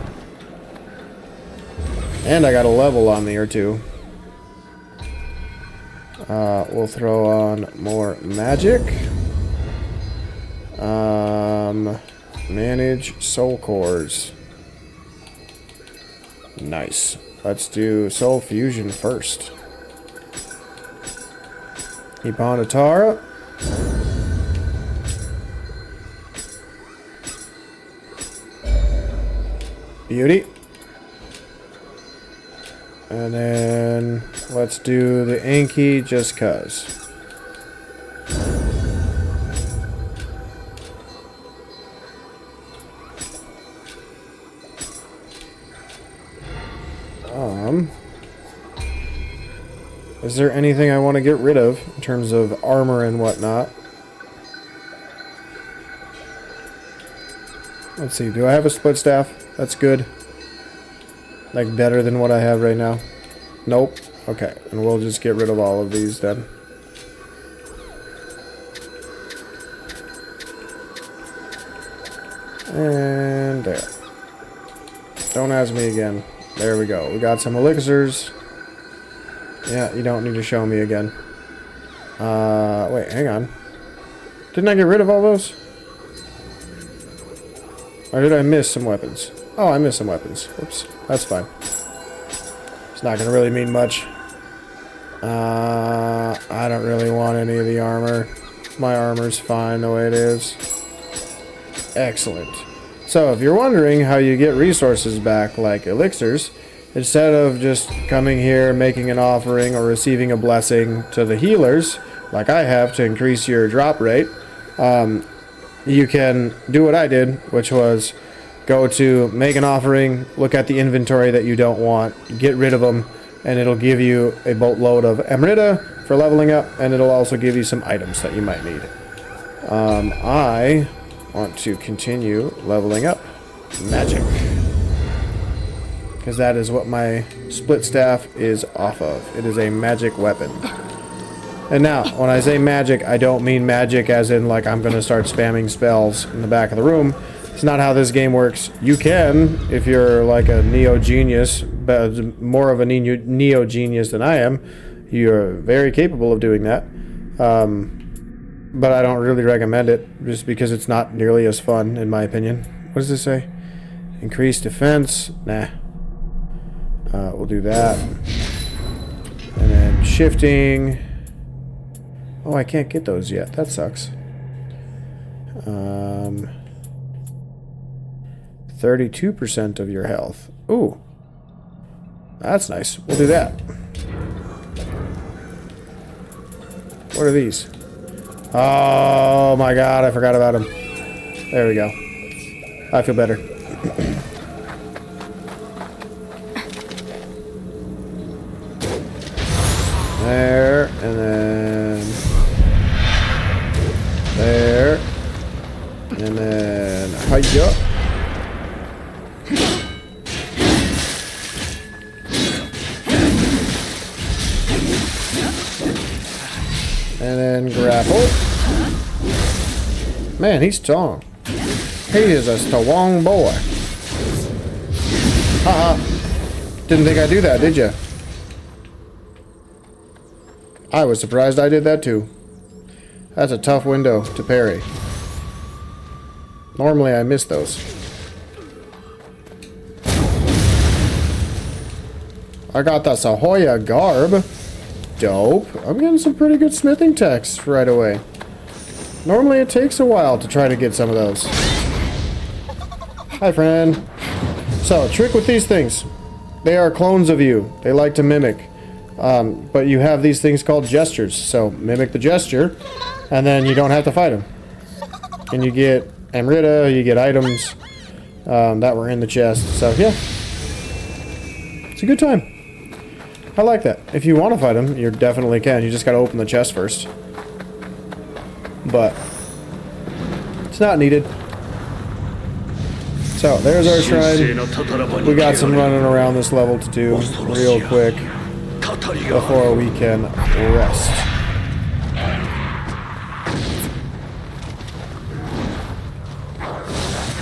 And I got a level on me or two. We'll throw on more magic. Manage soul cores. Nice. Let's do soul fusion first. Ipanatara. Beauty. And then let's do the Anki just cuz. Is there anything I want to get rid of in terms of armor and whatnot? Let's see, do I have a split staff? That's good. Like better than what I have right now? Nope. Okay, and we'll just get rid of all of these then. And there. Don't ask me again. There we go. We got some elixirs. Yeah, you don't need to show me again. Wait, hang on. Didn't I get rid of all those? Or did I miss some weapons? Oh, I missed some weapons. Whoops. That's fine. It's not going to really mean much. I don't really want any of the armor. My armor's fine the way it is. Excellent. So, if you're wondering how you get resources back, like elixirs, instead of just coming here, making an offering, or receiving a blessing to the healers, like I have to increase your drop rate, you can do what I did, which was go to make an offering, look at the inventory that you don't want, get rid of them, and it'll give you a boatload of Emerita for leveling up, and it'll also give you some items that you might need. I want to continue leveling up magic, because that is what my split staff is off of. It is a magic weapon. And now, when I say magic, I don't mean magic as in like I'm going to start spamming spells in the back of the room. It's not how this game works. You can, if you're like a Nioh genius, but more of a Nioh genius than I am. You're very capable of doing that. But I don't really recommend it, just because it's not nearly as fun, in my opinion. What does this say? Increase defense? Nah. We'll do that. And then shifting. Oh, I can't get those yet. That sucks. 32% of your health. Ooh. That's nice. We'll do that. What are these? Oh my god, I forgot about them. There we go. I feel better. There, and then there, and then hiya. And then grapple. Man, he's strong. He is a strong boy. Haha. Didn't think I'd do that, did you? I was surprised I did that too. That's a tough window to parry. Normally I miss those. I got the Sahoya garb. Dope. I'm getting some pretty good smithing techs right away. Normally it takes a while to try to get some of those. Hi, friend. So, trick with these things. They are clones of you. They like to mimic. But you have these things called gestures. So, mimic the gesture, and then you don't have to fight them. And you get Amrita, you get items that were in the chest. So, yeah. It's a good time. I like that. If you want to fight them, you definitely can. You just gotta open the chest first. But it's not needed. So, there's our shrine. We got some running around this level to do real quick before we can rest.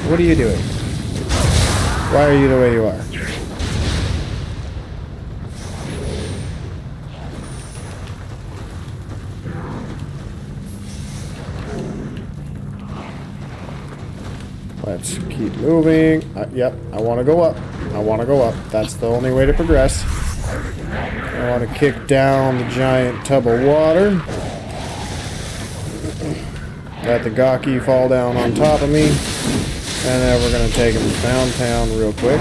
What are you doing? Why are you the way you are? Let's keep moving. Yep, I want to go up. I want to go up. That's the only way to progress. I want to kick down the giant tub of water. Let the Gaki fall down on top of me. And then we're going to take him downtown real quick.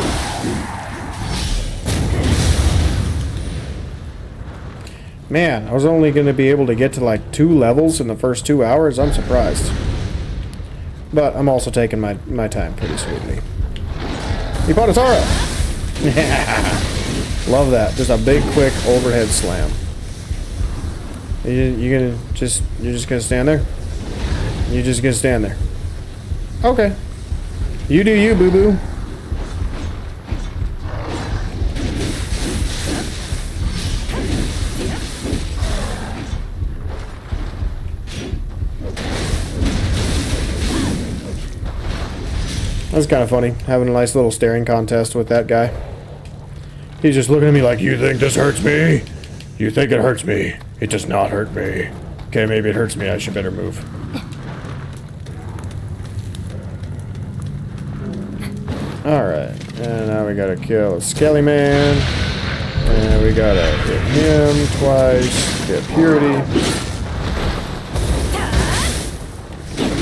Man, I was only going to be able to get to like 2 levels in the first 2 hours. I'm surprised. But I'm also taking my time pretty sweetly. Ipadatara! Love that. Just a big, quick overhead slam. You're just gonna stand there? You're just gonna stand there. Okay. You do you, boo-boo. That's kind of funny, having a nice little staring contest with that guy. He's just looking at me like, you think this hurts me? You think it hurts me? It does not hurt me. Okay, maybe it hurts me. I should better move. Alright, and now we gotta kill a Skelly Man. And we gotta hit him twice. Get Purity.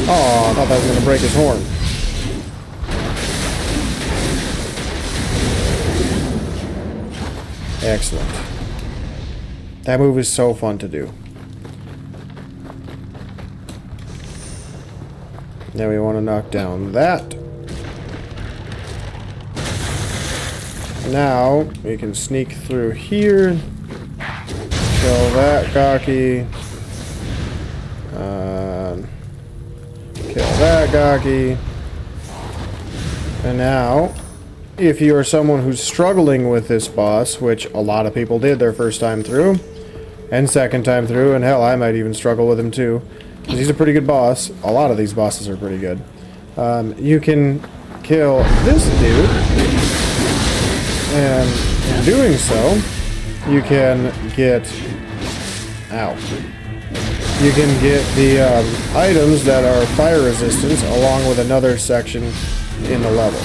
Oh, I thought that was gonna break his horn. Excellent. That move is so fun to do. Now we want to knock down that. Now we can sneak through here. Kill that Gaki. Kill that Gaki. And now, if you are someone who's struggling with this boss, which a lot of people did their first time through, and second time through, and hell, I might even struggle with him too, because he's a pretty good boss. A lot of these bosses are pretty good. You can kill this dude, and in doing so, you can get... Ow. You can get the items that are fire resistance, along with another section in the level.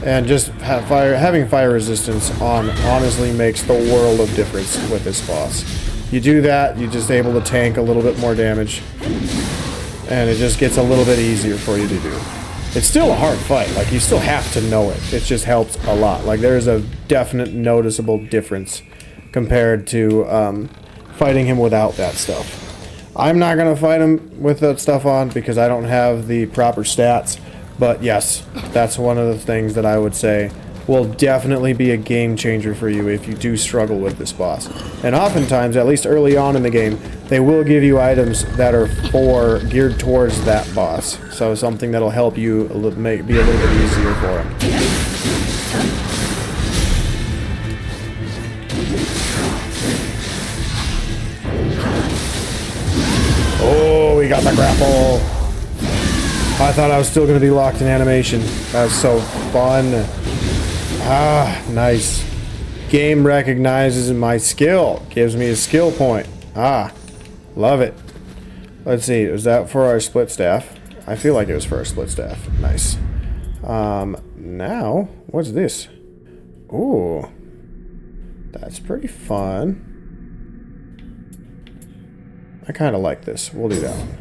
And just having fire resistance on honestly makes the world of difference with this boss. You do that, you're just able to tank a little bit more damage. And it just gets a little bit easier for you to do. It's still a hard fight, like you still have to know it. It just helps a lot. Like there's a definite noticeable difference compared to fighting him without that stuff. I'm not going to fight him with that stuff on because I don't have the proper stats. But yes, that's one of the things that I would say will definitely be a game changer for you if you do struggle with this boss. And oftentimes, at least early on in the game, they will give you items that are geared towards that boss. So something that'll help you be a little bit easier for him. Oh, we got the grapple! I thought I was still going to be locked in animation. That was so fun. Ah, nice. game recognizes my skill. Gives me a skill point. Ah, love it. Let's see. Was that for our split staff? I feel like it was for our split staff. Nice. Now, what's this? Ooh. That's pretty fun. I kind of like this. We'll do that one.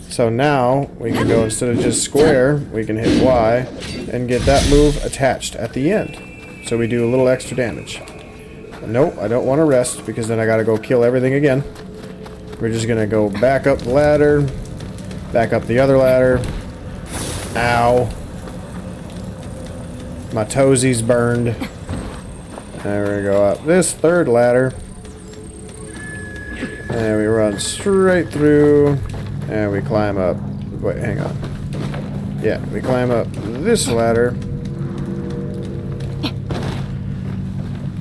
So now, we can go, instead of just square, we can hit Y and get that move attached at the end. So we do a little extra damage. Nope, I don't want to rest, because then I gotta go kill everything again. We're just gonna go back up the ladder, back up the other ladder. Ow. My toesies burned. There we go up this third ladder. And we run straight through. And we climb up. Wait, hang on. Yeah, we climb up this ladder.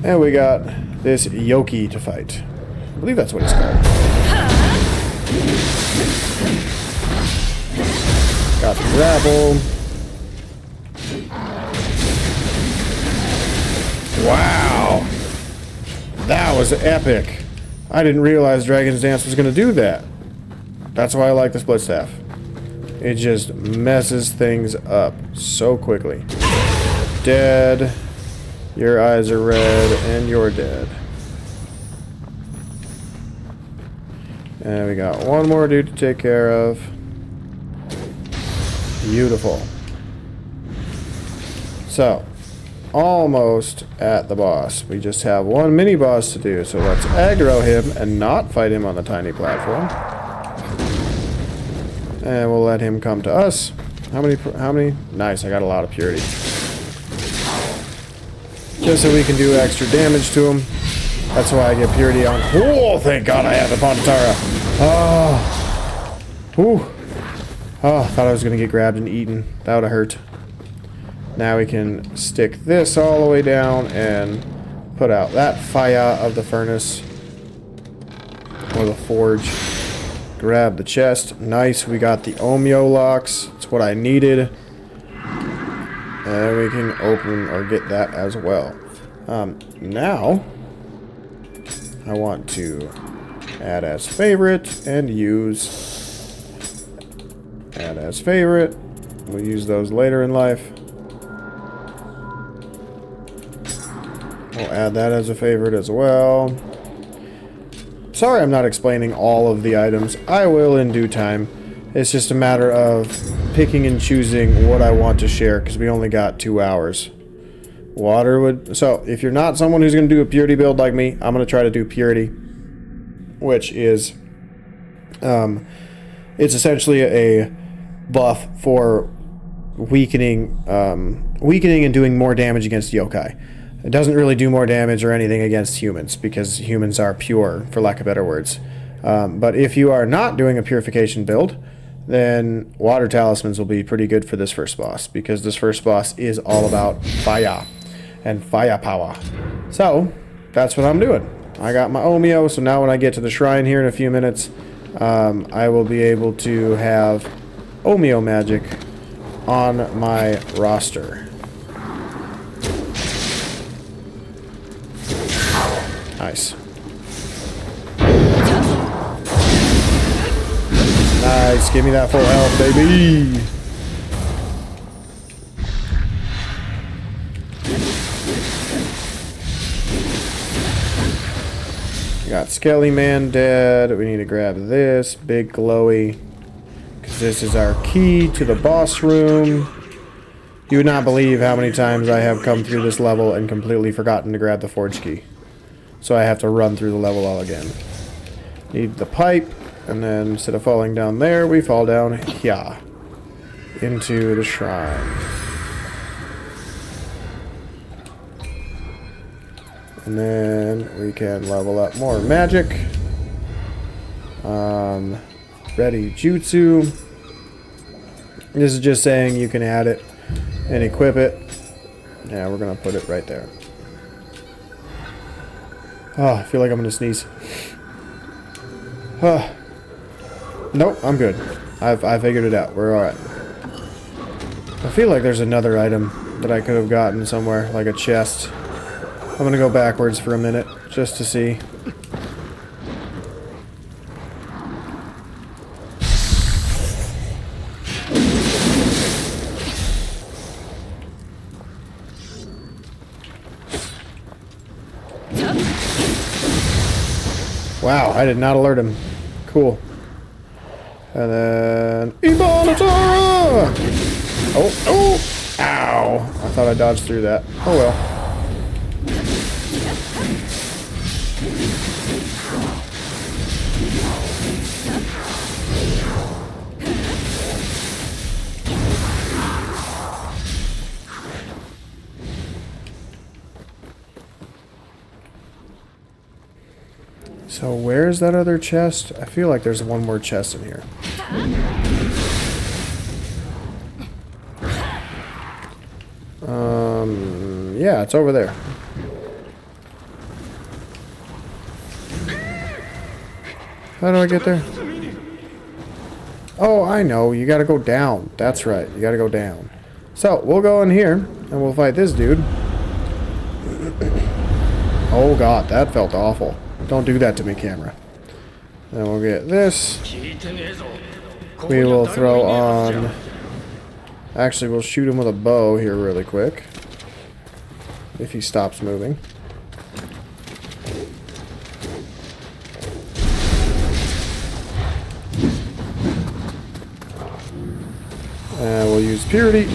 And we got this Yoki to fight. I believe that's what it's called. Got the grapple. Wow. That was epic. I didn't realize Dragon's Dance was going to do that. That's why I like the split staff. It just messes things up so quickly. Dead. Your eyes are red, and you're dead. And we got one more dude to take care of. Beautiful. So, almost at the boss. We just have one mini boss to do, so let's aggro him and not fight him on the tiny platform. And we'll let him come to us. How many? Nice, I got a lot of purity. Just so we can do extra damage to him. That's why I get purity on. Oh, thank God I have the Pantatara. Oh. Whew. Oh, I thought I was going to get grabbed and eaten. That would have hurt. Now we can stick this all the way down and put out that fire of the furnace. Or the forge. Grab the chest. Nice, we got the Omyo locks. That's what I needed. And we can open or get that as well. Now, I want to add as favorite and use add as favorite. We'll use those later in life. We'll add that as a favorite as well. Sorry I'm not explaining all of the items. I will in due time. It's just a matter of picking and choosing what I want to share, because we only got 2 hours. Water would... So, if you're not someone who's going to do a purity build like me, I'm going to try to do purity, which is... it's essentially a buff for weakening and doing more damage against yokai. It doesn't really do more damage or anything against humans, because humans are pure, for lack of better words. But if you are not doing a purification build, then water talismans will be pretty good for this first boss, because this first boss is all about fire and firepower. So, that's what I'm doing. I got my Omyo, so now when I get to the shrine here in a few minutes, I will be able to have Omyo magic on my roster. Nice. Nice, give me that full health, baby! Got Skelly Man dead. We need to grab this, big glowy, because this is our key to the boss room. You would not believe how many times I have come through this level and completely forgotten to grab the forge key. So I have to run through the level all again. Need the pipe, and then instead of falling down there, we fall down here into the shrine. And then we can level up more magic. Ready jutsu. This is just saying you can add it and equip it. Yeah, we're gonna put it right there. Oh, I feel like I'm gonna sneeze. Nope, I'm good. I figured it out. We're alright. I feel like there's another item that I could have gotten somewhere, like a chest. gonna go backwards for a minute, just to see. Wow, I did not alert him. Cool. And then... Ibanatara! Oh, oh! Ow! I thought I dodged through that. Oh well. So where's that other chest? I feel like there's one more chest in here. Yeah, it's over there. How do I get there? Oh, I know. You gotta go down. That's right. You gotta go down. So, we'll go in here, and we'll fight this dude. Oh god, that felt awful. Don't do that to me, camera. Then we'll get this. We will throw on... Actually, we'll shoot him with a bow here really quick. If he stops moving. And we'll use Purity.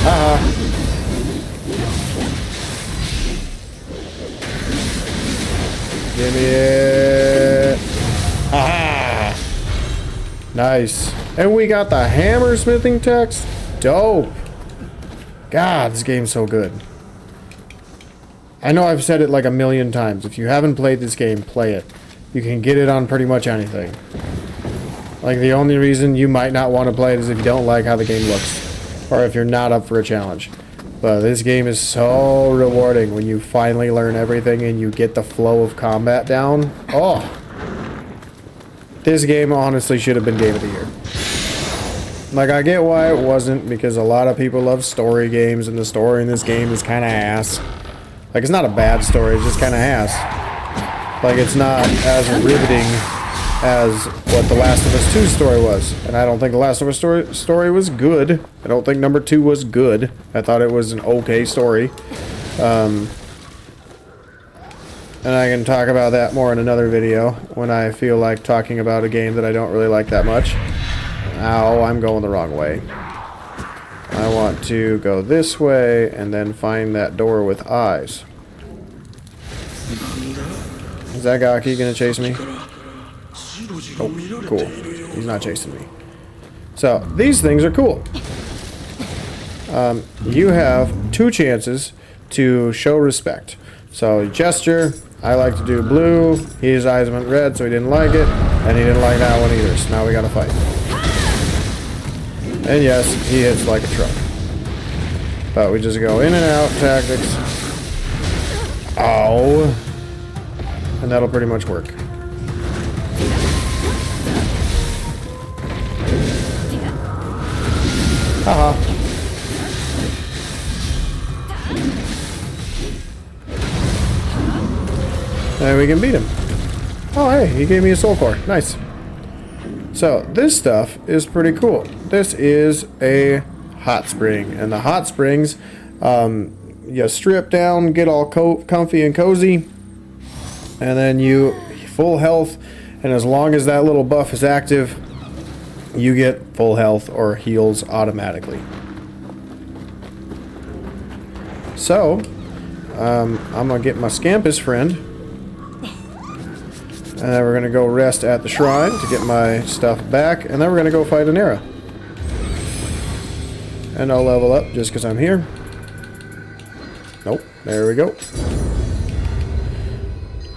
Haha. Give me it. Aha! Nice. And we got the hammer smithing text. Dope. God, this game's so good. I know I've said it like a million times. If you haven't played this game, play it. You can get it on pretty much anything. Like, the only reason you might not want to play it is if you don't like how the game looks. Or if you're not up for a challenge. But this game is so rewarding when you finally learn everything and you get the flow of combat down. Oh! This game honestly should have been Game of the Year. Like, I get why it wasn't, because a lot of people love story games, and the story in this game is kind of ass. Like, it's not a bad story, it's just kind of ass. Like, it's not as riveting as what The Last of Us 2 story was. And I don't think The Last of Us story was good. I don't think number 2 was good. I thought it was an okay story. And I can talk about that more in another video when I feel like talking about a game that I don't really like that much. Ow, I'm going the wrong way. I want to go this way and then find that door with eyes. Is that Gaki gonna chase me? Oh, cool. He's not chasing me. So, these things are cool. You have 2 chances to show respect. So, you gesture. I like to do blue. His eyes went red, so he didn't like it. And he didn't like that one either, so now we gotta fight. And yes, he hits like a truck. But we just go in and out tactics. Ow. And that'll pretty much work. Haha. And we can beat him. Oh hey, he gave me a soul core. Nice. So, this stuff is pretty cool. This is a hot spring. And the hot springs, you strip down, get all comfy and cozy. And then you full health. And as long as that little buff is active, you get full health or heals automatically. So, I'm going to get my Scampus friend. And then we're going to go rest at the shrine to get my stuff back. And then we're going to go fight an era. And I'll level up just because I'm here. Nope. There we go.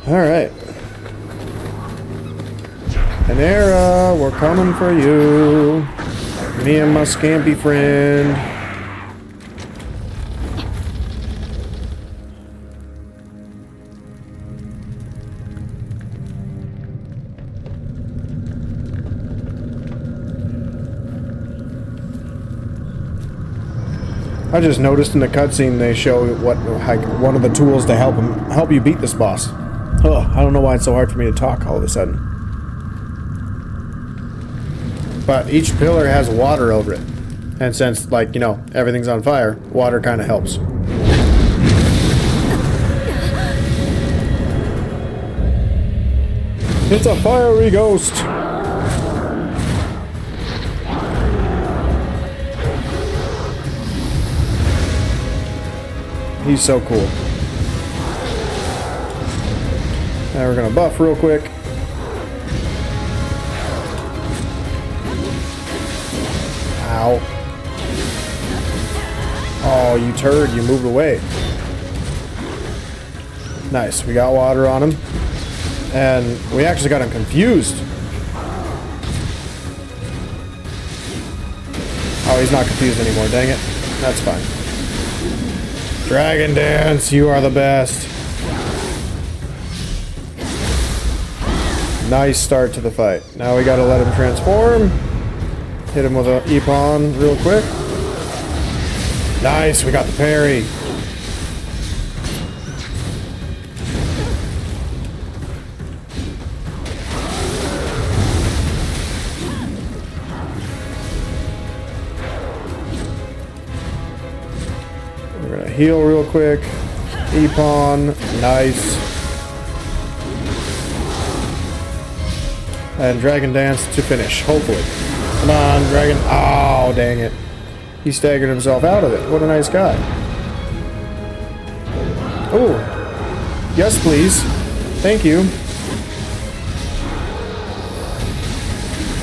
Alright. An era, we're coming for you. Me and my Scampy friend. I just noticed in the cutscene they show what like one of the tools to help you beat this boss. Oh, I don't know why it's so hard for me to talk all of a sudden. But each pillar has water over it. And since, like, you know, everything's on fire, water kind of helps. It's a fiery ghost! He's so cool. Now we're gonna buff real quick. Ow. Oh, you turd, you moved away. Nice, we got water on him. And we actually got him confused. Oh, he's not confused anymore, dang it. That's fine. Dragon Dance, you are the best. Nice start to the fight. Now we gotta let him transform. Hit him with a Ippon real quick. Nice, we got the parry. We're gonna heal real quick. Ippon, nice. And Dragon Dance to finish, hopefully. Come on, Dragon. Oh, dang it. He staggered himself out of it. What a nice guy. Oh. Yes, please. Thank you.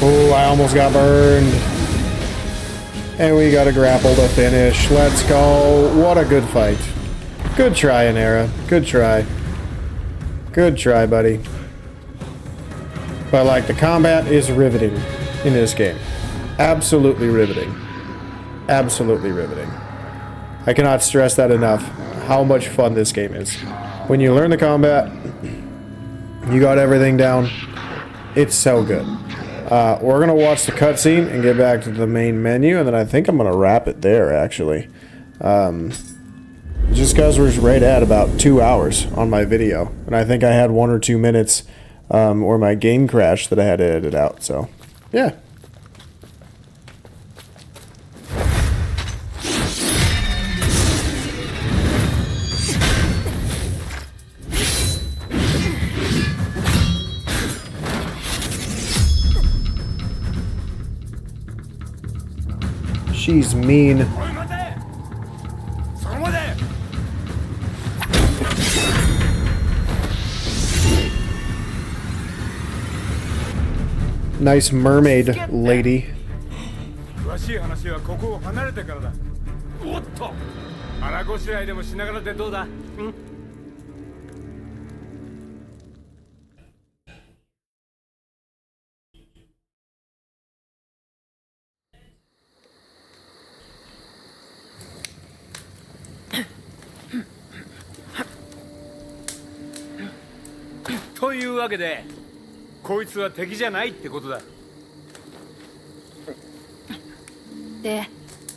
Oh, I almost got burned. And we got a grapple to finish. Let's go. What a good fight. Good try, Nioh. Good try. Good try, buddy. But, like, the combat is riveting in this game. Absolutely riveting. Absolutely riveting. I cannot stress that enough, how much fun this game is. When you learn the combat, you got everything down, it's so good. We're going to watch the cutscene and get back to the main menu, and then I think I'm going to wrap it there, actually. Just because we're right at about 2 hours on my video, and I think I had 1 or 2 minutes or my game crashed that I had to edit out, so yeah. She's mean. Nice mermaid lady. To いうわけで、こいつは敵じゃないってことだ。で、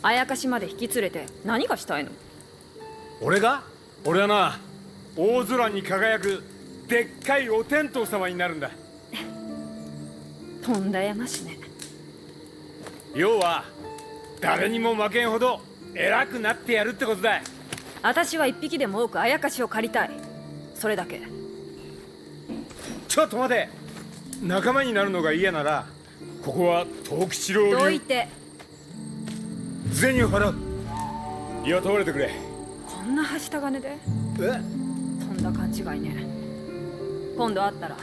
あやかしまで引き連れて何がしたいの？俺が？俺はな、大空に輝くでっかいお天道様になるんだ。とんだやましね。要は誰にも負けんほど偉くなってやるってことだ。私は一匹でも多くあやかしを借りたい。それだけ。ちょっと待て。仲間になるのが嫌なら、ここは藤吉郎流。どいて。銭を払う。雇われてくれ。こんなはした金で？とんだ勘違いね。今度会ったら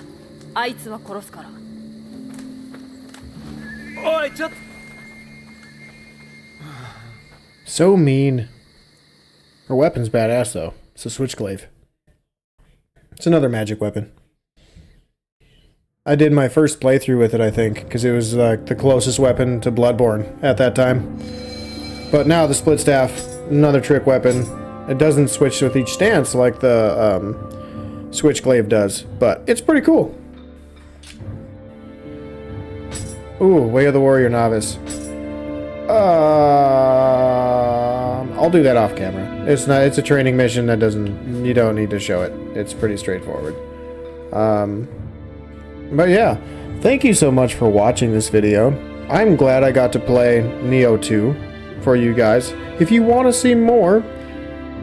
あいつは殺すから。おい、ちょっと。So mean. Her weapon's badass though. It's a switchglaive. It's another magic weapon. I did my first playthrough with it, I think, because it was the closest weapon to Bloodborne at that time. But now the split staff, another trick weapon. It doesn't switch with each stance like the switchglaive does, but it's pretty cool. Ooh, Way of the Warrior Novice. I'll do that off camera. It's not. It's a training mission that doesn't. You don't need to show it. It's pretty straightforward. But yeah, thank you so much for watching this video. I'm glad I got to play Nioh 2 for you guys. If you want to see more,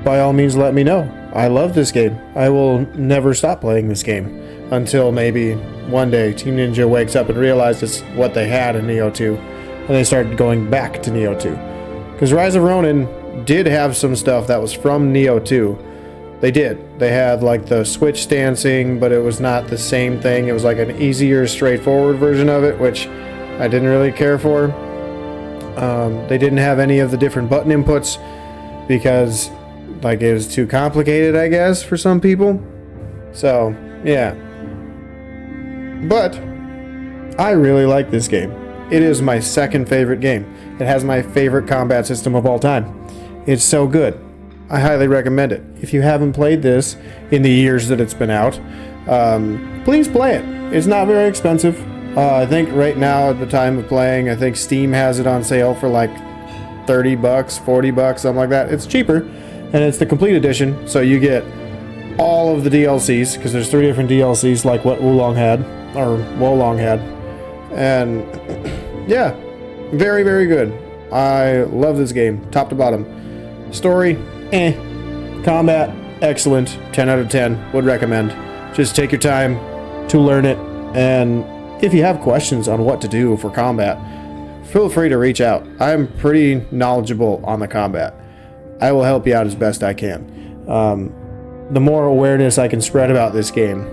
by all means let me know. I love this game. I will never stop playing this game until maybe one day Team Ninja wakes up and realizes what they had in Nioh 2 and they start going back to Nioh 2. Because Rise of Ronin did have some stuff that was from Nioh 2. They did. They had like the switch stancing, but it was not the same thing. It was like an easier, straightforward version of it, which I didn't really care for. They didn't have any of the different button inputs because like it was too complicated, I guess, for some people. So, yeah. But I really like this game. It is my second favorite game. It has my favorite combat system of all time. It's so good. I highly recommend it. If you haven't played this in the years that it's been out, please play it. It's not very expensive. I think right now at the time of playing, I think Steam has it on sale for like $30, $40, something like that. It's cheaper, and it's the complete edition, so you get all of the DLCs, because there's 3 different DLCs like what Wolong had. And yeah, very, very good. I love this game, top to bottom. Story, combat, excellent, 10 out of 10, would recommend. Just take your time to learn it, and if you have questions on what to do for combat, feel free to reach out. I'm pretty knowledgeable on the combat. I will help you out as best I can. The more awareness I can spread about this game,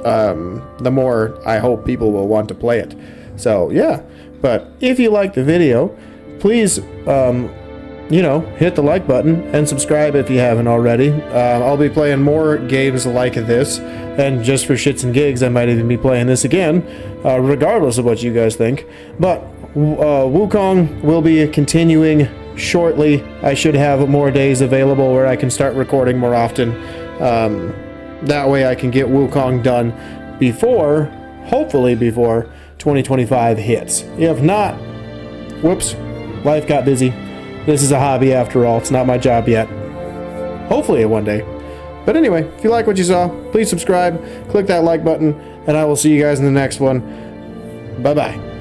the more I hope people will want to play it. So yeah, but if you like the video, please hit the like button and subscribe if you haven't already. I'll be playing more games like this, and just for shits and gigs I might even be playing this again, regardless of what you guys think. But Wukong will be continuing shortly. I should have more days available where I can start recording more often. That way I can get Wukong done hopefully before 2025 hits. If not, whoops, life got busy. This is a hobby after all. It's not my job yet. Hopefully one day. But anyway, if you like what you saw, please subscribe, click that like button, and I will see you guys in the next one. Bye-bye.